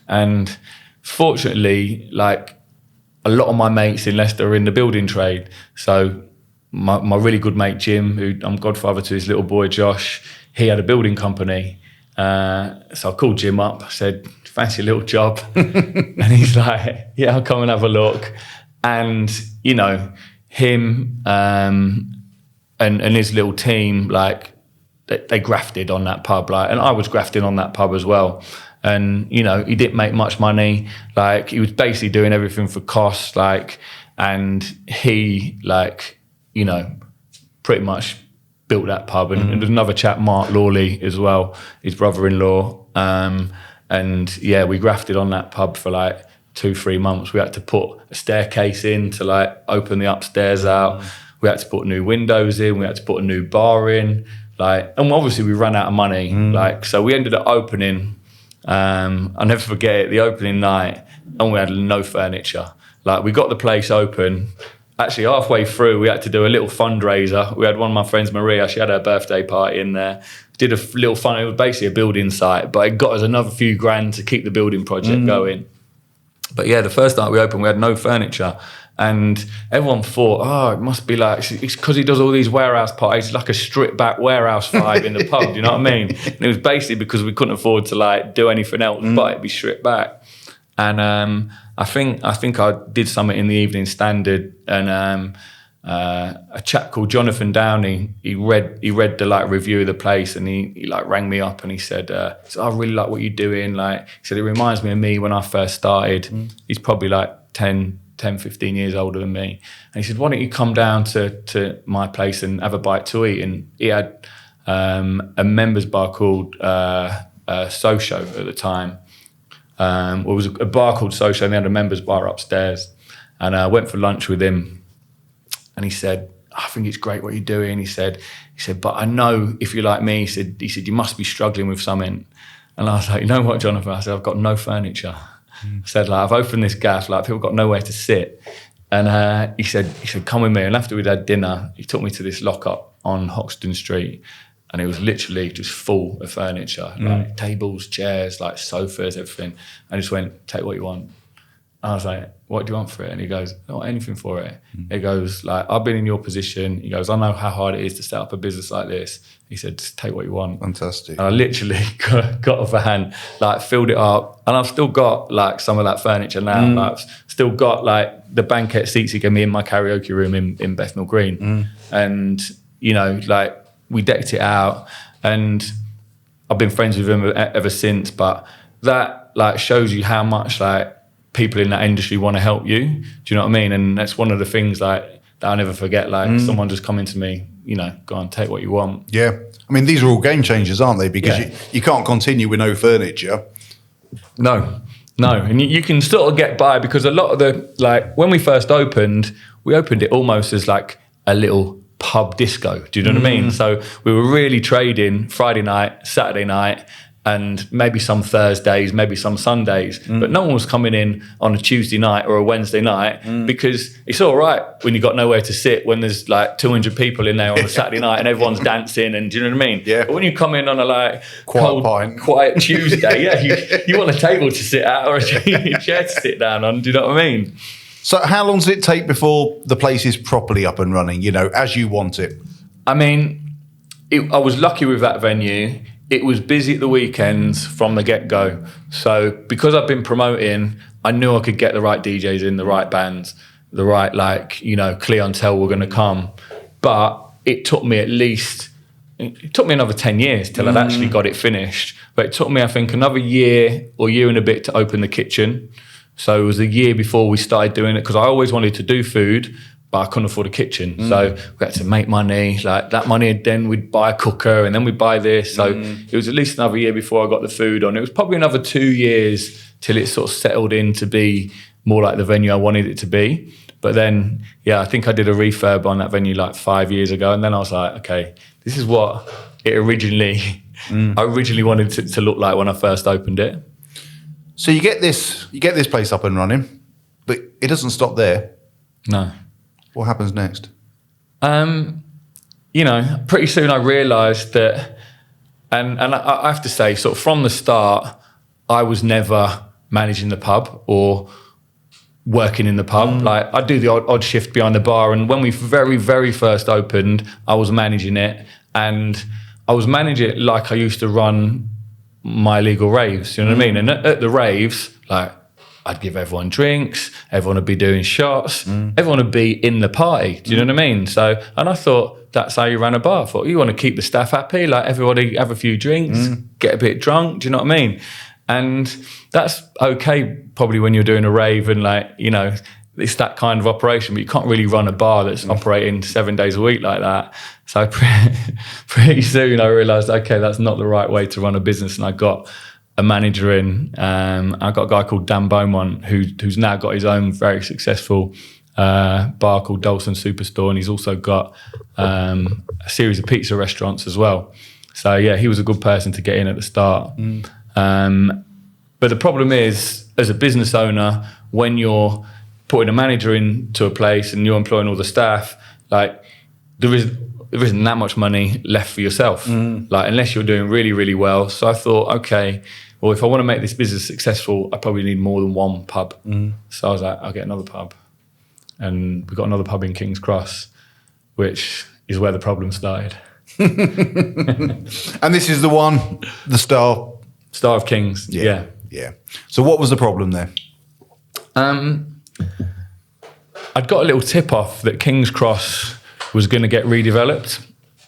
Speaker 2: And fortunately, a lot of my mates in Leicester are in the building trade. So my really good mate Jim, who I'm godfather to his little boy Josh, he had a building company. So I called Jim up, I said, fancy a little job? And he's like, yeah, I'll come and have a look. And, him and his little team, they grafted on that pub, and I was grafting on that pub as well. And, he didn't make much money. He was basically doing everything for cost, and he, pretty much built that pub. And there's another chap, Mark Lawley, as well, his brother-in-law. And we grafted on that pub for 2-3 months. We had to put a staircase in to open the upstairs out. We had to put new windows in. We had to put a new bar in. And obviously we ran out of money. So we ended up opening. I'll never forget it. The opening night, and we had no furniture. We got the place open. Actually, halfway through, we had to do a little fundraiser. We had one of my friends, Maria. She had her birthday party in there. Did a little fun. It was basically a building site, but it got us another few grand to keep the building project going. But the first night we opened, we had no furniture. And everyone thought, it must be it's because he does all these warehouse parties, like a stripped back warehouse vibe in the pub, do you know what I mean? And it was basically because we couldn't afford to do anything else, but it'd be stripped back. And I think I did something in the Evening Standard, and a chap called Jonathan Downey, he read the like review of the place, and he like rang me up and he said, I really like what you're doing. Like, he said, it reminds me of me when I first started. He's probably like 10, 15 years older than me. And he said, why don't you come down to my place and have a bite to eat? And he had a members bar called Socio at the time. It was a bar called Socio, and they had a members bar upstairs. And I went for lunch with him. And he said, I think it's great what you're doing. He said, but I know if you're like me, he said, you must be struggling with something. And I was like, you know what, Jonathan? I said, I've got no furniture. I said, like, I've opened this gaff, like, people got nowhere to sit. And he said, come with me. And after we'd had dinner, he took me to this lockup on Hoxton Street. And it was literally just full of furniture, like tables, chairs, like sofas, everything. I just went, take what you want. I was like, what do you want for it? And he goes, I don't want anything for it. He goes, like, I've been in your position. He goes, I know how hard it is to set up a business like this. He said, just take what you want.
Speaker 1: Fantastic.
Speaker 2: And I literally got a van, like, filled it up. And I've still got, like, some of that furniture now. Like, I've still got, like, the banquette seats he gave me in my karaoke room in Bethnal Green. And, you know, like, we decked it out. And I've been friends with him ever since. But that, like, shows you how much, like, people in that industry want to help you. Do you know what I mean? And that's one of the things, like, that I'll never forget. Like, someone just coming to me, you know, go on, take what you want.
Speaker 1: Yeah. I mean, these are all game changers, aren't they? Because you can't continue with no furniture.
Speaker 2: No. And you can sort of get by, because a lot of the, like, when we first opened, we opened it almost as like a little pub disco. Do you know what I mean? So we were really trading Friday night, Saturday night, and maybe some Thursdays, maybe some Sundays. But no one was coming in on a Tuesday night or a Wednesday night, because it's all right when you've got nowhere to sit, when there's like 200 people in there on a Saturday night and everyone's dancing, and do you know what I mean?
Speaker 1: Yeah.
Speaker 2: But when you come in on a like
Speaker 1: quiet
Speaker 2: Tuesday, you want a table to sit at or a chair to sit down on, do you know what I mean?
Speaker 1: So how long does it take before the place is properly up and running, you know, as you want it?
Speaker 2: I mean, I was lucky with that venue. It was busy at the weekends from the get-go. So because I've been promoting, I knew I could get the right DJs in, the right bands, the right, like, you know, clientele were going to come. But it took me another 10 years till I'd actually got it finished. But it took me, I think, another year or year and a bit to open the kitchen. So it was a year before we started doing it, because I always wanted to do food, but I couldn't afford a kitchen. So we had to make money, like that money, then we'd buy a cooker, and then we'd buy this. So it was at least another year before I got the food on. It was probably another 2 years till it sort of settled in to be more like the venue I wanted it to be. But then, yeah, I think I did a refurb on that venue like 5 years ago. And then I was like, okay, this is what it originally, I originally wanted it to look like when I first opened it.
Speaker 1: So you get this place up and running, but it doesn't stop there.
Speaker 2: No.
Speaker 1: What happens next?
Speaker 2: You know, pretty soon I realised that, and I have to say, sort of from the start, I was never managing the pub or working in the pub. Like, I'd do the odd shift behind the bar, and when we very, very first opened, I was managing it, and I was managing it like I used to run my legal raves, you know what I mean? And at the raves, like, I'd give everyone drinks, everyone would be doing shots, everyone would be in the party, do you know what I mean? So, and I thought that's how you ran a bar. I thought, you want to keep the staff happy, like everybody have a few drinks, get a bit drunk, do you know what I mean? And that's okay probably when you're doing a rave and, like, you know, it's that kind of operation, but you can't really run a bar that's operating 7 days a week like that. So pretty soon I realised, okay, that's not the right way to run a business, and I got a manager in. I got a guy called Dan Beaumont who's now got his own very successful bar called Dalston Superstore, and he's also got a series of pizza restaurants as well. So yeah, he was a good person to get in at the start. But the problem is, as a business owner, when you're putting a manager into a place and you're employing all the staff, like, there isn't that much money left for yourself, like, unless you're doing really, really well. So I thought, okay, well, if I want to make this business successful, I probably need more than one pub. So I was like, I'll get another pub. And we got another pub in King's Cross, which is where the problem started.
Speaker 1: And this is the Star
Speaker 2: of Kings, yeah.
Speaker 1: So what was the problem there?
Speaker 2: I'd got a little tip off that King's Cross was going to get redeveloped.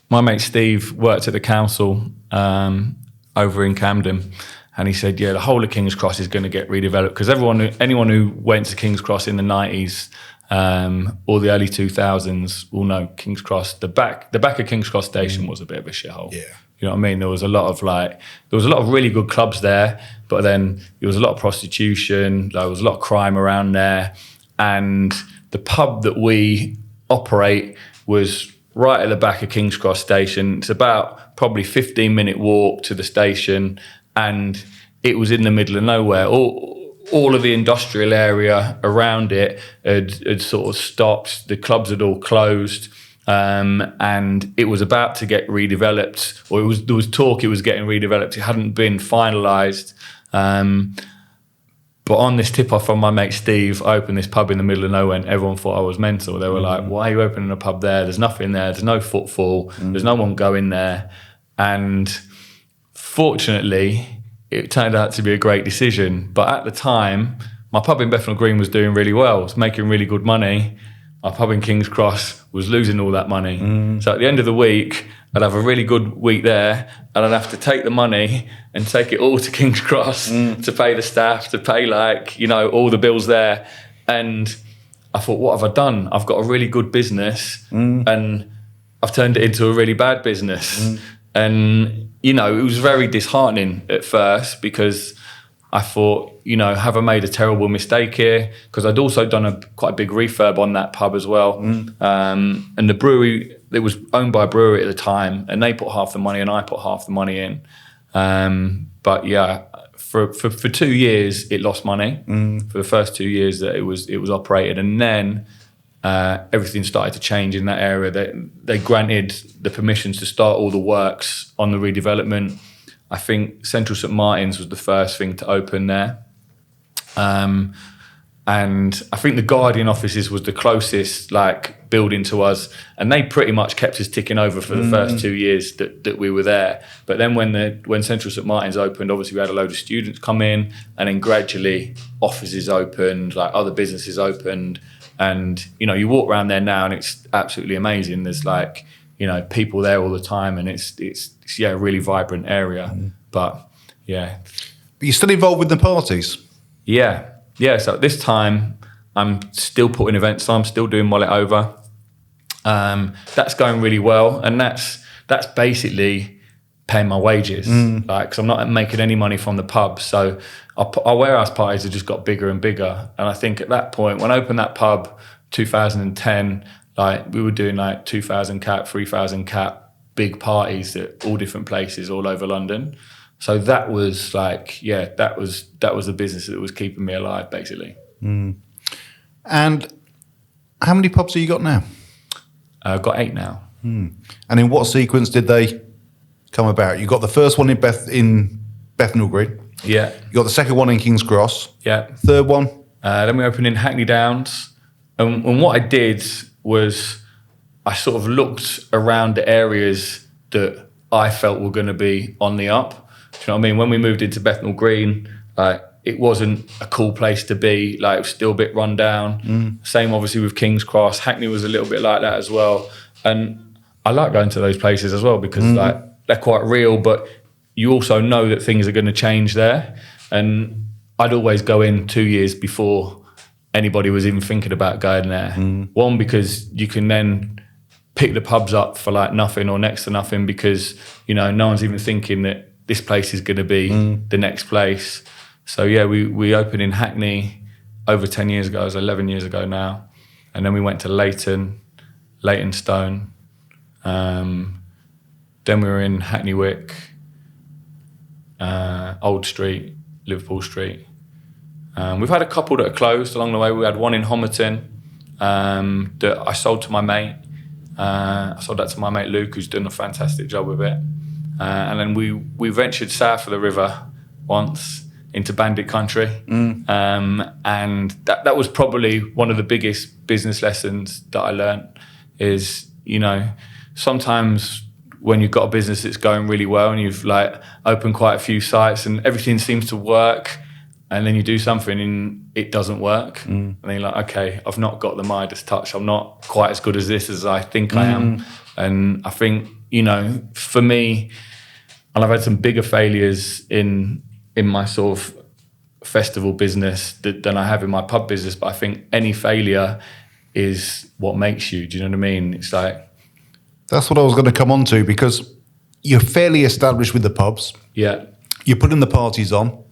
Speaker 2: My mate Steve worked at the council over in Camden, and he said, yeah, the whole of King's Cross is going to get redeveloped, because anyone who went to King's Cross in the 90s or the early 2000s will know King's Cross. The back of King's Cross station was a bit of a shithole.
Speaker 1: Yeah.
Speaker 2: You know what I mean? There was a lot of really good clubs there, but then there was a lot of prostitution. There was a lot of crime around there, and the pub that we operate was right at the back of King's Cross station. It's about probably 15-minute walk to the station, and it was in the middle of nowhere. All of the industrial area around it had sort of stopped. The clubs had all closed. And it was about to get redeveloped, or there was talk it was getting redeveloped. It hadn't been finalised. But on this tip-off from my mate Steve, I opened this pub in the middle of nowhere, and everyone thought I was mental. They were like, why are you opening a pub there? There's nothing there. There's no footfall. There's no one going there. And fortunately, it turned out to be a great decision. But at the time, my pub in Bethnal Green was doing really well. It was making really good money. My pub in King's Cross was losing all that money. So at the end of the week, I'd have a really good week there, and I'd have to take the money and take it all to King's Cross to pay the staff, to pay all the bills there. And I thought, what have I done? I've got a really good business and I've turned it into a really bad business. And, it was very disheartening at first, because I thought, have I made a terrible mistake here? Because I'd also done quite a big refurb on that pub as well. And the brewery, it was owned by a brewery at the time, and they put half the money and I put half the money in. But yeah, for 2 years, it lost money for the first 2 years that it was operated. And then everything started to change in that area. They granted the permissions to start all the works on the redevelopment. I think Central St Martin's was the first thing to open there. And I think the Guardian offices was the closest building to us, and they pretty much kept us ticking over for the first 2 years that we were there. But then when Central St Martin's opened, obviously we had a load of students come in, and then gradually offices opened, other businesses opened, and you walk around there now and it's absolutely amazing. There's people there all the time, and it's a really vibrant area. But yeah.
Speaker 1: But you're still involved with the parties?
Speaker 2: Yeah. So at this time, I'm still putting events on. I'm still doing Mull It Over. That's going really well, and that's basically paying my wages. Because I'm not making any money from the pub, so our warehouse parties have just got bigger and bigger. And I think at that point, when I opened that pub, 2010, we were doing 2,000 cap, 3,000 cap, big parties at all different places all over London. So that was that was the business that was keeping me alive, basically.
Speaker 1: And how many pubs have you got now?
Speaker 2: I've got 8 now.
Speaker 1: And in what sequence did they come about? You got the first one in Bethnal Green.
Speaker 2: Yeah.
Speaker 1: You got the second one in King's Cross.
Speaker 2: Yeah.
Speaker 1: Third one.
Speaker 2: Then we opened in Hackney Downs. And what I did was I sort of looked around the areas that I felt were going to be on the up. Do you know what I mean? When we moved into Bethnal Green, it wasn't a cool place to be. It was still a bit run down. Same obviously with King's Cross. Hackney was a little bit like that as well. And I like going to those places as well, because they're quite real, but you also know that things are going to change there. And I'd always go in 2 years before anybody was even thinking about going there. One, because you can then pick the pubs up for nothing or next to nothing, because no one's even thinking that this place is going to be the next place. So yeah, we opened in Hackney over 10 years ago. It was 11 years ago now. And then we went to Leytonstone. Then we were in Hackney Wick, Old Street, Liverpool Street. We've had a couple that are closed along the way. We had one in Homerton that I sold to my mate. I sold that to my mate Luke, who's done a fantastic job with it. And then we ventured south of the river once into Bandit Country. And that was probably one of the biggest business lessons that I learned is, sometimes when you've got a business that's going really well and you've opened quite a few sites and everything seems to work, and then you do something and it doesn't work. And then you're like, okay, I've not got the Midas touch. I'm not quite as good as this as I think I am. And I think, you know, for me, and I've had some bigger failures in my sort of festival business than I have in my pub business. But I think any failure is what makes you. Do you know what I mean? It's like...
Speaker 1: That's what I was going to come on to, because you're fairly established with the pubs.
Speaker 2: Yeah.
Speaker 1: You're putting the parties on,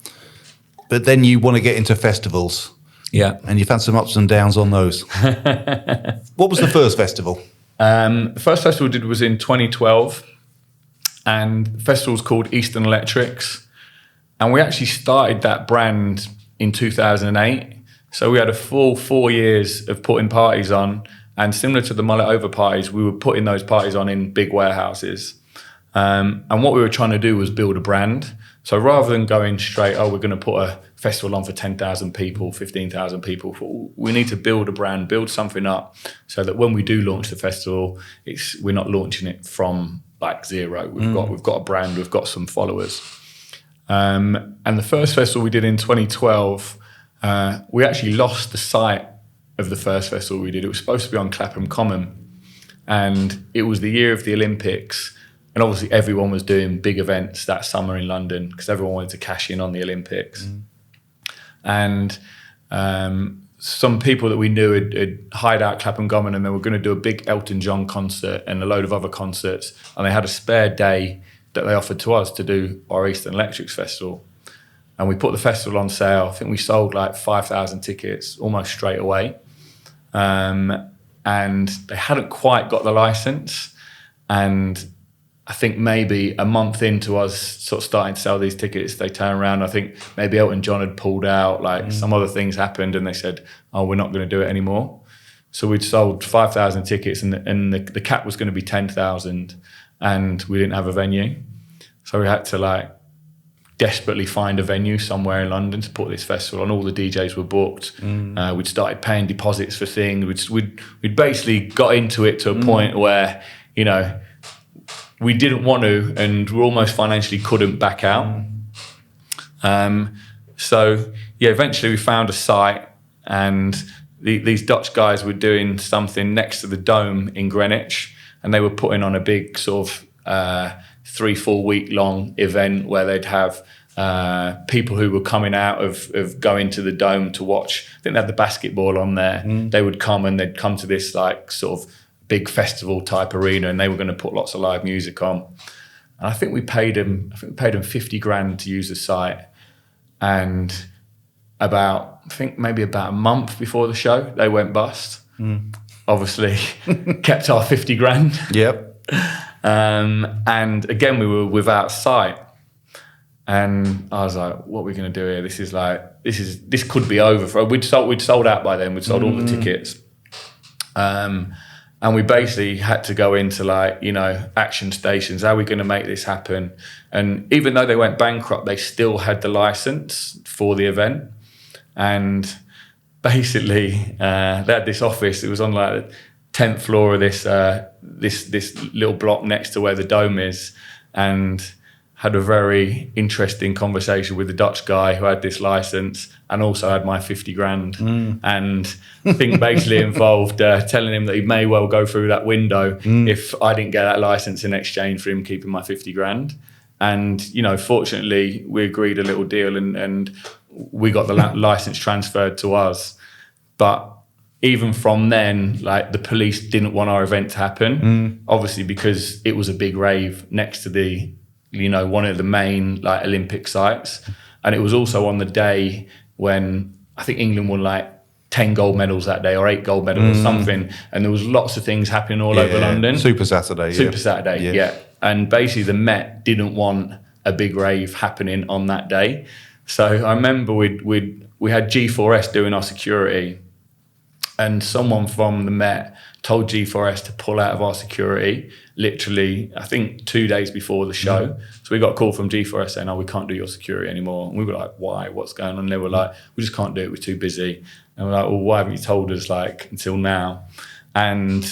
Speaker 1: but then you want to get into festivals.
Speaker 2: Yeah.
Speaker 1: And you've had some ups and downs on those. What was the first festival?
Speaker 2: The first festival we did was in 2012. And the festival was called Eastern Electrics. And we actually started that brand in 2008. So we had a full 4 years of putting parties on. And similar to the Mullet Over parties, we were putting those parties on in big warehouses. And what we were trying to do was build a brand. So rather than going straight, we're going to put a festival on for 10,000 people, 15,000 people, we need to build a brand, build something up so that when we do launch the festival, we're not launching it from like zero. We've got a brand, we've got some followers. And the first festival we did in 2012, we actually lost the site of the first festival we did. It was supposed to be on Clapham Common, and it was the year of the Olympics. And obviously everyone was doing big events that summer in London because everyone wanted to cash in on the Olympics. And some people that we knew had hired out Clapham Common, and they were going to do a big Elton John concert and a load of other concerts. And they had a spare day that they offered to us to do our Eastern Electrics Festival. And we put the festival on sale. I think we sold like 5,000 tickets almost straight away. And they hadn't quite got the license. And I think maybe a month into us sort of starting to sell these tickets, they turned around. I think maybe Elton John had pulled out, like some other things happened, and they said, we're not going to do it anymore. So we'd sold 5,000 tickets, and the cap was going to be 10,000, and we didn't have a venue. So we had to like desperately find a venue somewhere in London to put this festival on. All the DJs were booked. We'd started paying deposits for things. We'd basically got into it to a point where, you know, we didn't want to, and we almost financially couldn't back out. So yeah, eventually we found a site, and these Dutch guys were doing something next to the Dome in Greenwich, and they were putting on a big sort of 3-4 week long event where they'd have people who were coming out of going to the Dome to watch. I think they had the basketball on there. They would come, and they'd come to this like sort of big festival type arena, and they were going to put lots of live music on. And I think we paid them 50 grand to use the site. And maybe about a month before the show, they went bust. Obviously kept our 50 grand. Yep. And again, we were without site. And I was like, what are we going to do here? This could be over. We'd sold out by then. We'd sold all the tickets. And we basically had to go into like, you know, action stations. How are we going to make this happen? And even though they went bankrupt, they still had the license for the event. And basically, they had this office. It was on like the 10th floor of this little block next to where the Dome is, and had a very interesting conversation with the Dutch guy who had this license and also had my 50 grand. And I think basically involved telling him that he may well go through that window if I didn't get that license in exchange for him keeping my 50 grand. And, you know, fortunately we agreed a little deal, and we got the license transferred to us. But even from then, like, the police didn't want our event to happen, obviously because it was a big rave next to the, you know, one of the main like Olympic sites. And it was also on the day when I think England won like 10 gold medals that day, or 8 gold medals or something. And there was lots of things happening all over London.
Speaker 1: Super Saturday.
Speaker 2: Saturday, yeah. And basically the Met didn't want a big rave happening on that day. So I remember we had G4S doing our security, and someone from the Met told G4S to pull out of our security, literally, I think 2 days before the show. So we got a call from G4S saying, we can't do your security anymore. And we were like, why? What's going on? And they were like, we just can't do it. We're too busy. And we're like, well, why haven't you told us like until now? And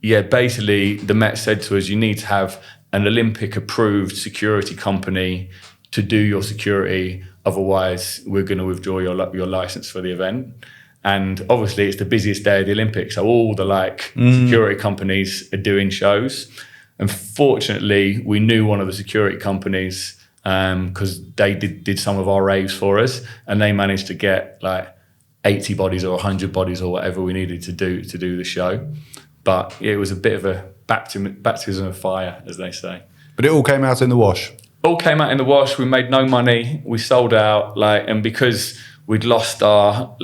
Speaker 2: yeah, basically the Met said to us, you need to have an Olympic approved security company to do your security. Otherwise, we're going to withdraw your license for the event. And obviously, it's the busiest day of the Olympics, so all the security companies are doing shows. And fortunately, we knew one of the security companies because they did some of our raves for us, and they managed to get 80 bodies or 100 bodies or whatever we needed to do the show. But it was a bit of a baptism of fire, as they say.
Speaker 1: But it all came out in the wash.
Speaker 2: All came out in the wash. We made no money. We sold out, and because we'd lost our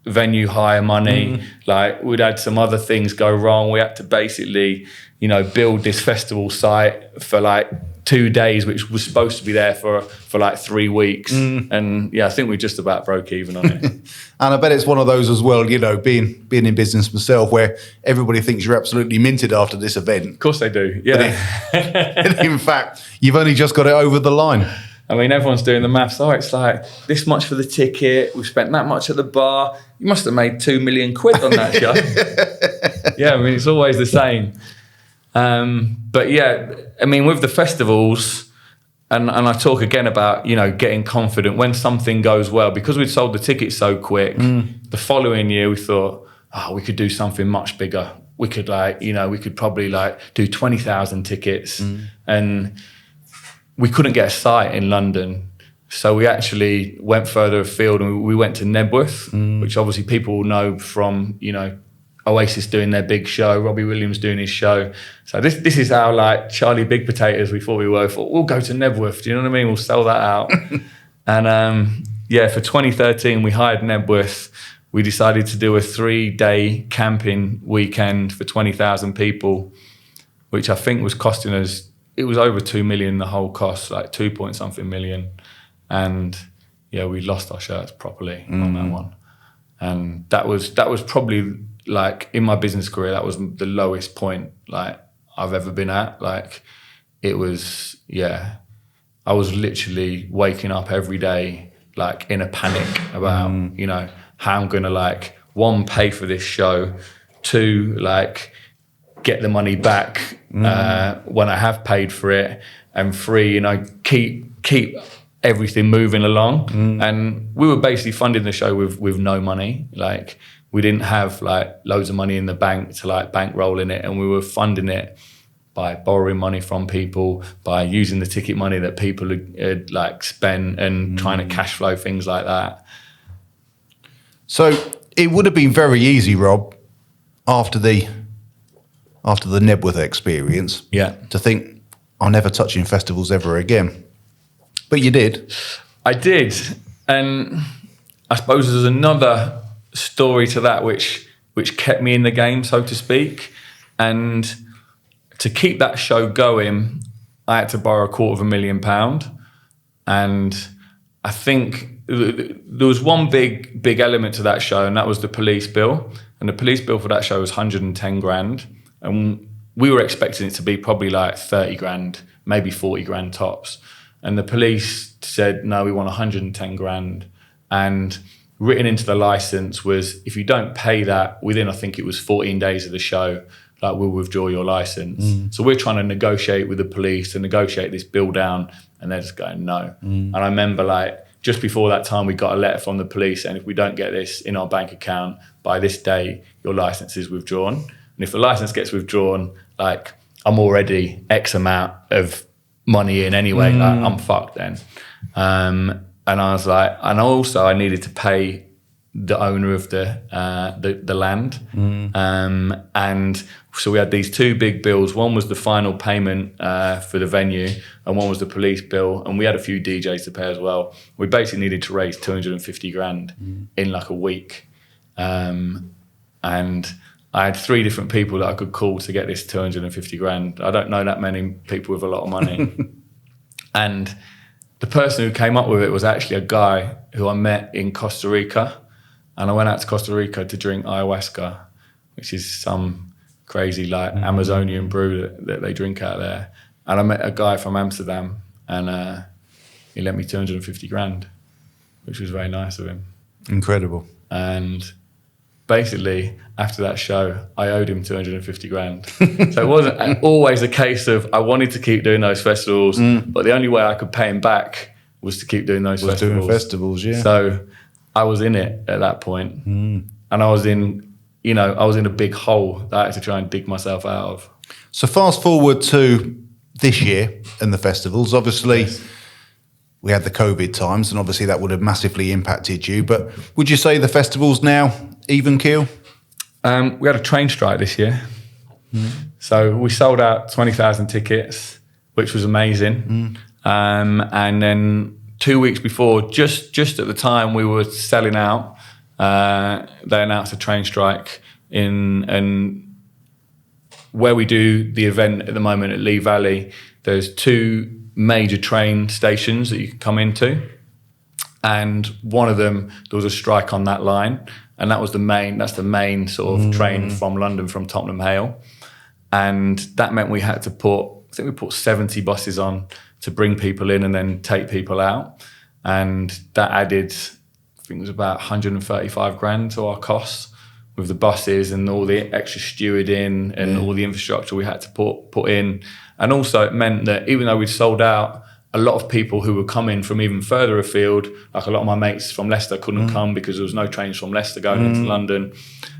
Speaker 2: venue hire money, we'd had some other things go wrong. We had to basically, build this festival site for 2 days, which was supposed to be there for 3 weeks. And I think we just about broke even on it.
Speaker 1: And I bet it's one of those as well, being in business myself, where everybody thinks you're absolutely minted after this event.
Speaker 2: Of course they do, yeah.
Speaker 1: In fact, you've only just got it over the line.
Speaker 2: I mean, everyone's doing the maths. Oh, it's this much for the ticket. We've spent that much at the bar. You must have made 2 million quid on that show. Yeah, I mean, it's always the same. But yeah, I mean, with the festivals, and I talk again about, getting confident when something goes well, because we'd sold the tickets so quick, the following year we thought, we could do something much bigger. We could we could probably do 20,000 tickets. And we couldn't get a site in London. So we actually went further afield and we went to Nebworth, which obviously people will know from, Oasis doing their big show, Robbie Williams doing his show. So this is how Charlie Big Potatoes we thought we were. We'll go to Nebworth, do you know what I mean? We'll sell that out. And for 2013, we hired Nebworth. We decided to do a 3-day camping weekend for 20,000 people, which I think was costing us, it was over 2 million, the whole cost, 2 point something million. And we lost our shirts properly on that one. And that was probably, in my business career, that was the lowest point I've ever been at. It was, I was literally waking up every day in a panic about how I'm gonna one, pay for this show, 2, get the money back when I have paid for it, and 3, keep everything moving along. And we were basically funding the show with no money. We didn't have loads of money in the bank to bankroll in it, and we were funding it by borrowing money from people, by using the ticket money that people had spent, and trying to cash flow things like that.
Speaker 1: So it would have been very easy, Rob, after the Nebworth experience, to think, I'll never touch in festivals ever again. But you did.
Speaker 2: I did. And I suppose there's another story to that which kept me in the game, so to speak. And to keep that show going, I had to borrow £250,000. And I think there was one big element to that show, and that was the police bill. And the police bill for that show was 110 grand. And we were expecting it to be probably 30 grand, maybe 40 grand tops. And the police said, no, we want 110 grand. And written into the license was, if you don't pay that within, I think it was 14 days of the show, we'll withdraw your license. So we're trying to negotiate with the police to negotiate this bill down, and they're just going, no. And I remember just before that time, we got a letter from the police saying, if we don't get this in our bank account by this day, your license is withdrawn. And if the license gets withdrawn, I'm already X amount of money in anyway, I'm fucked then. And I was and also I needed to pay the owner of the land. And so we had these 2 big bills. One was the final payment for the venue, and one was the police bill. And we had a few DJs to pay as well. We basically needed to raise 250 grand in a week. And I had 3 different people that I could call to get this 250 grand. I don't know that many people with a lot of money. And the person who came up with it was actually a guy who I met in Costa Rica. And I went out to Costa Rica to drink ayahuasca, which is some crazy Amazonian brew that they drink out there. And I met a guy from Amsterdam, and he lent me 250 grand, which was very nice of him.
Speaker 1: Incredible.
Speaker 2: And basically, after that show, I owed him 250 grand. So it wasn't always a case of I wanted to keep doing those festivals, but the only way I could pay him back was to keep doing those festivals.
Speaker 1: Doing festivals, yeah.
Speaker 2: So I was in it at that point. And I was in a big hole that I had to try and dig myself out of.
Speaker 1: So fast forward to this year and the festivals, obviously we had the COVID times and obviously that would have massively impacted you, but would you say the festivals now even keel?
Speaker 2: We had a train strike this year. So we sold out 20,000 tickets, which was amazing. And then 2 weeks before, just at the time we were selling out, they announced a train strike and where we do the event at the moment at Lee Valley, there's 2 major train stations that you can come into. And one of them, there was a strike on that line. And that's the main sort of train from London, from Tottenham Hale. And that meant we had to put 70 buses on to bring people in and then take people out. And that added, I think it was about 135 grand to our costs with the buses and all the extra stewarding and all the infrastructure we had to put in. And also it meant that even though we'd sold out, a lot of people who were coming from even further afield, like a lot of my mates from Leicester couldn't come because there was no trains from Leicester going into London.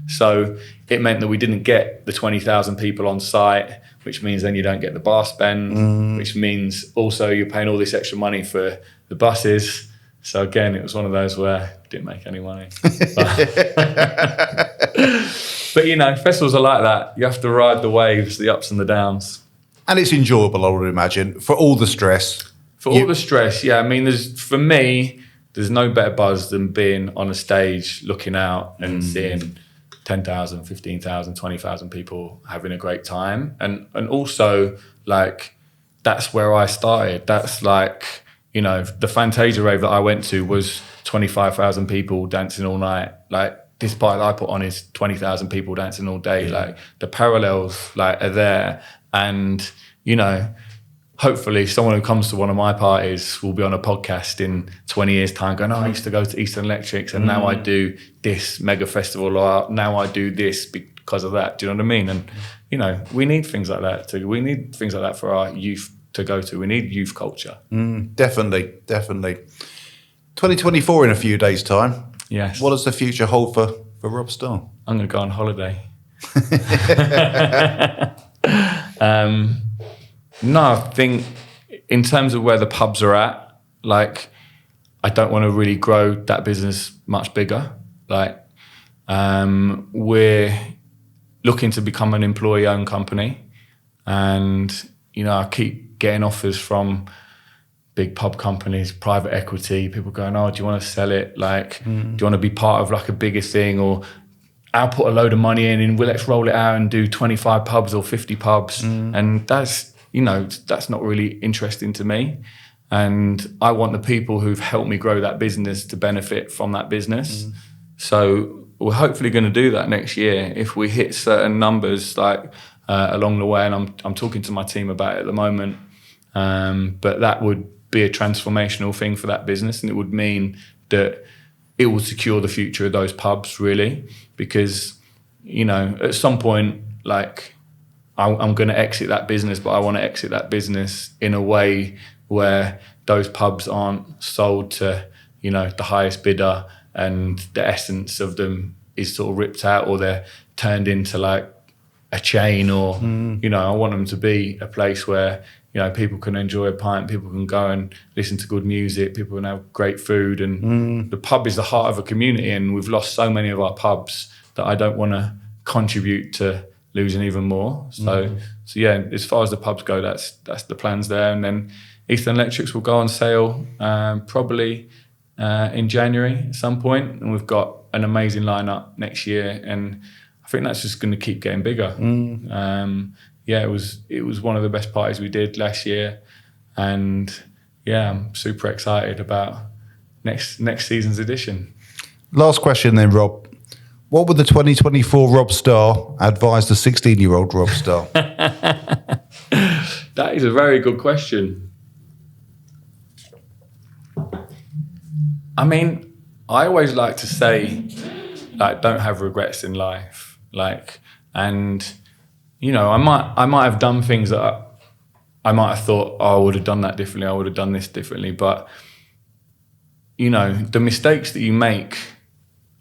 Speaker 2: So it meant that we didn't get the 20,000 people on site, which means then you don't get the bar spend, which means also you're paying all this extra money for the buses. So again, it was one of those where I didn't make any money. But festivals are like that. You have to ride the waves, the ups and the downs.
Speaker 1: And it's enjoyable, I would imagine, for all the stress.
Speaker 2: All the stress, yeah. I mean, there's no better buzz than being on a stage, looking out and seeing 10,000, 15,000, 20,000 people having a great time. And also, like, that's where I started. That's like, the Fantasia rave that I went to was 25,000 people dancing all night. Like, this party that I put on is 20,000 people dancing all day. Like, the parallels, are there. And, hopefully someone who comes to one of my parties will be on a podcast in 20 years' time going, I used to go to Eastern Electrics and now I do this mega festival, or now I do this because of that. Do you know what I mean? And, we need things like that. We need things like that for our youth to go to. We need youth culture.
Speaker 1: Definitely. 2024 in a few days' time.
Speaker 2: Yes.
Speaker 1: What does the future hold for Rob Starr?
Speaker 2: I'm going to go on holiday. No, I think in terms of where the pubs are at, like, I don't want to really grow that business much bigger. Like, we're looking to become an employee-owned company. And, I keep getting offers from big pub companies, private equity, people going, do you want to sell it? Like, do you want to be part of like a bigger thing? Or I'll put a load of money in and let's roll it out and do 25 pubs or 50 pubs. And that's not really interesting to me. And I want the people who've helped me grow that business to benefit from that business. So we're hopefully going to do that next year if we hit certain numbers along the way. And I'm talking to my team about it at the moment. But that would be a transformational thing for that business. And it would mean that it will secure the future of those pubs, really. Because, at some point, like, I'm going to exit that business, but I want to exit that business in a way where those pubs aren't sold to, the highest bidder and the essence of them is sort of ripped out, or they're turned into like a chain, or, I want them to be a place where, people can enjoy a pint, people can go and listen to good music, people can have great food. And the pub is the heart of a community, and we've lost so many of our pubs that I don't want to contribute to losing even more. So yeah, as far as the pubs go, that's the plans there. And then Eastern Electrics will go on sale probably in January at some point, and we've got an amazing lineup next year, and I think that's just going to keep getting bigger. Yeah, it was one of the best parties we did last year, and yeah, I'm super excited about next season's edition.
Speaker 1: Last question then, Rob. What would the 2024 Rob Starr advise the 16-year-old Rob Starr?
Speaker 2: That is a very good question. I mean, I always like to say, like, don't have regrets in life. Like, and, you know, I might have done things that I might have thought, oh, I would have done that differently. I would have done this differently. But, you know, the mistakes that you make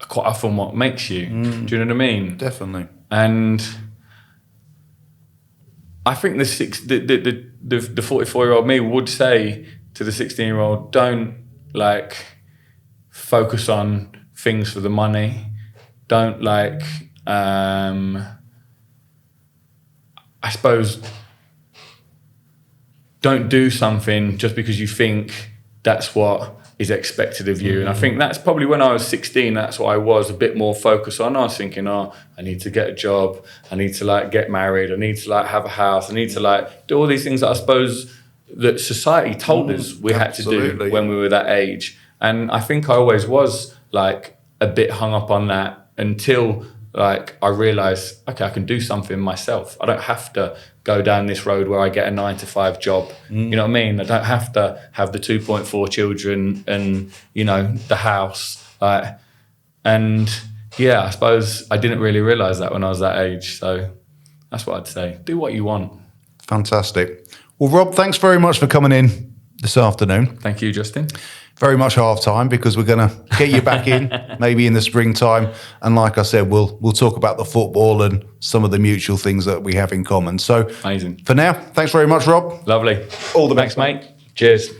Speaker 2: are quite often what makes you. Do you know what I mean?
Speaker 1: Definitely.
Speaker 2: And I think the 44-year-old me would say to the 16-year-old, don't like focus on things for the money. Don't like, I suppose, don't do something just because you think that's what is expected of you. And I think that's probably when I was 16, that's what I was a bit more focused on. I was thinking, oh, I need to get a job. I need to like get married. I need to like have a house. I need to like do all these things that I suppose that society told us we had to do when we were that age. And I think I always was like a bit hung up on that until like I realized, okay, I can do something myself. I don't have to go down this road where I get a 9-to-5 job. You know what I mean? I don't have to have the 2.4 children and, you know, the house. And yeah, I suppose I didn't really realize that when I was that age. So that's what I'd say. Do what you want.
Speaker 1: Fantastic. Well, Rob, thanks very much for coming in this afternoon.
Speaker 2: Thank you, Justin.
Speaker 1: Very much half time, because we're going to get you back in maybe in the springtime. And like I said, we'll talk about the football and some of the mutual things that we have in common. So
Speaker 2: amazing.
Speaker 1: For now, thanks very much, Rob.
Speaker 2: Lovely.
Speaker 1: All the best,
Speaker 2: mate. Cheers.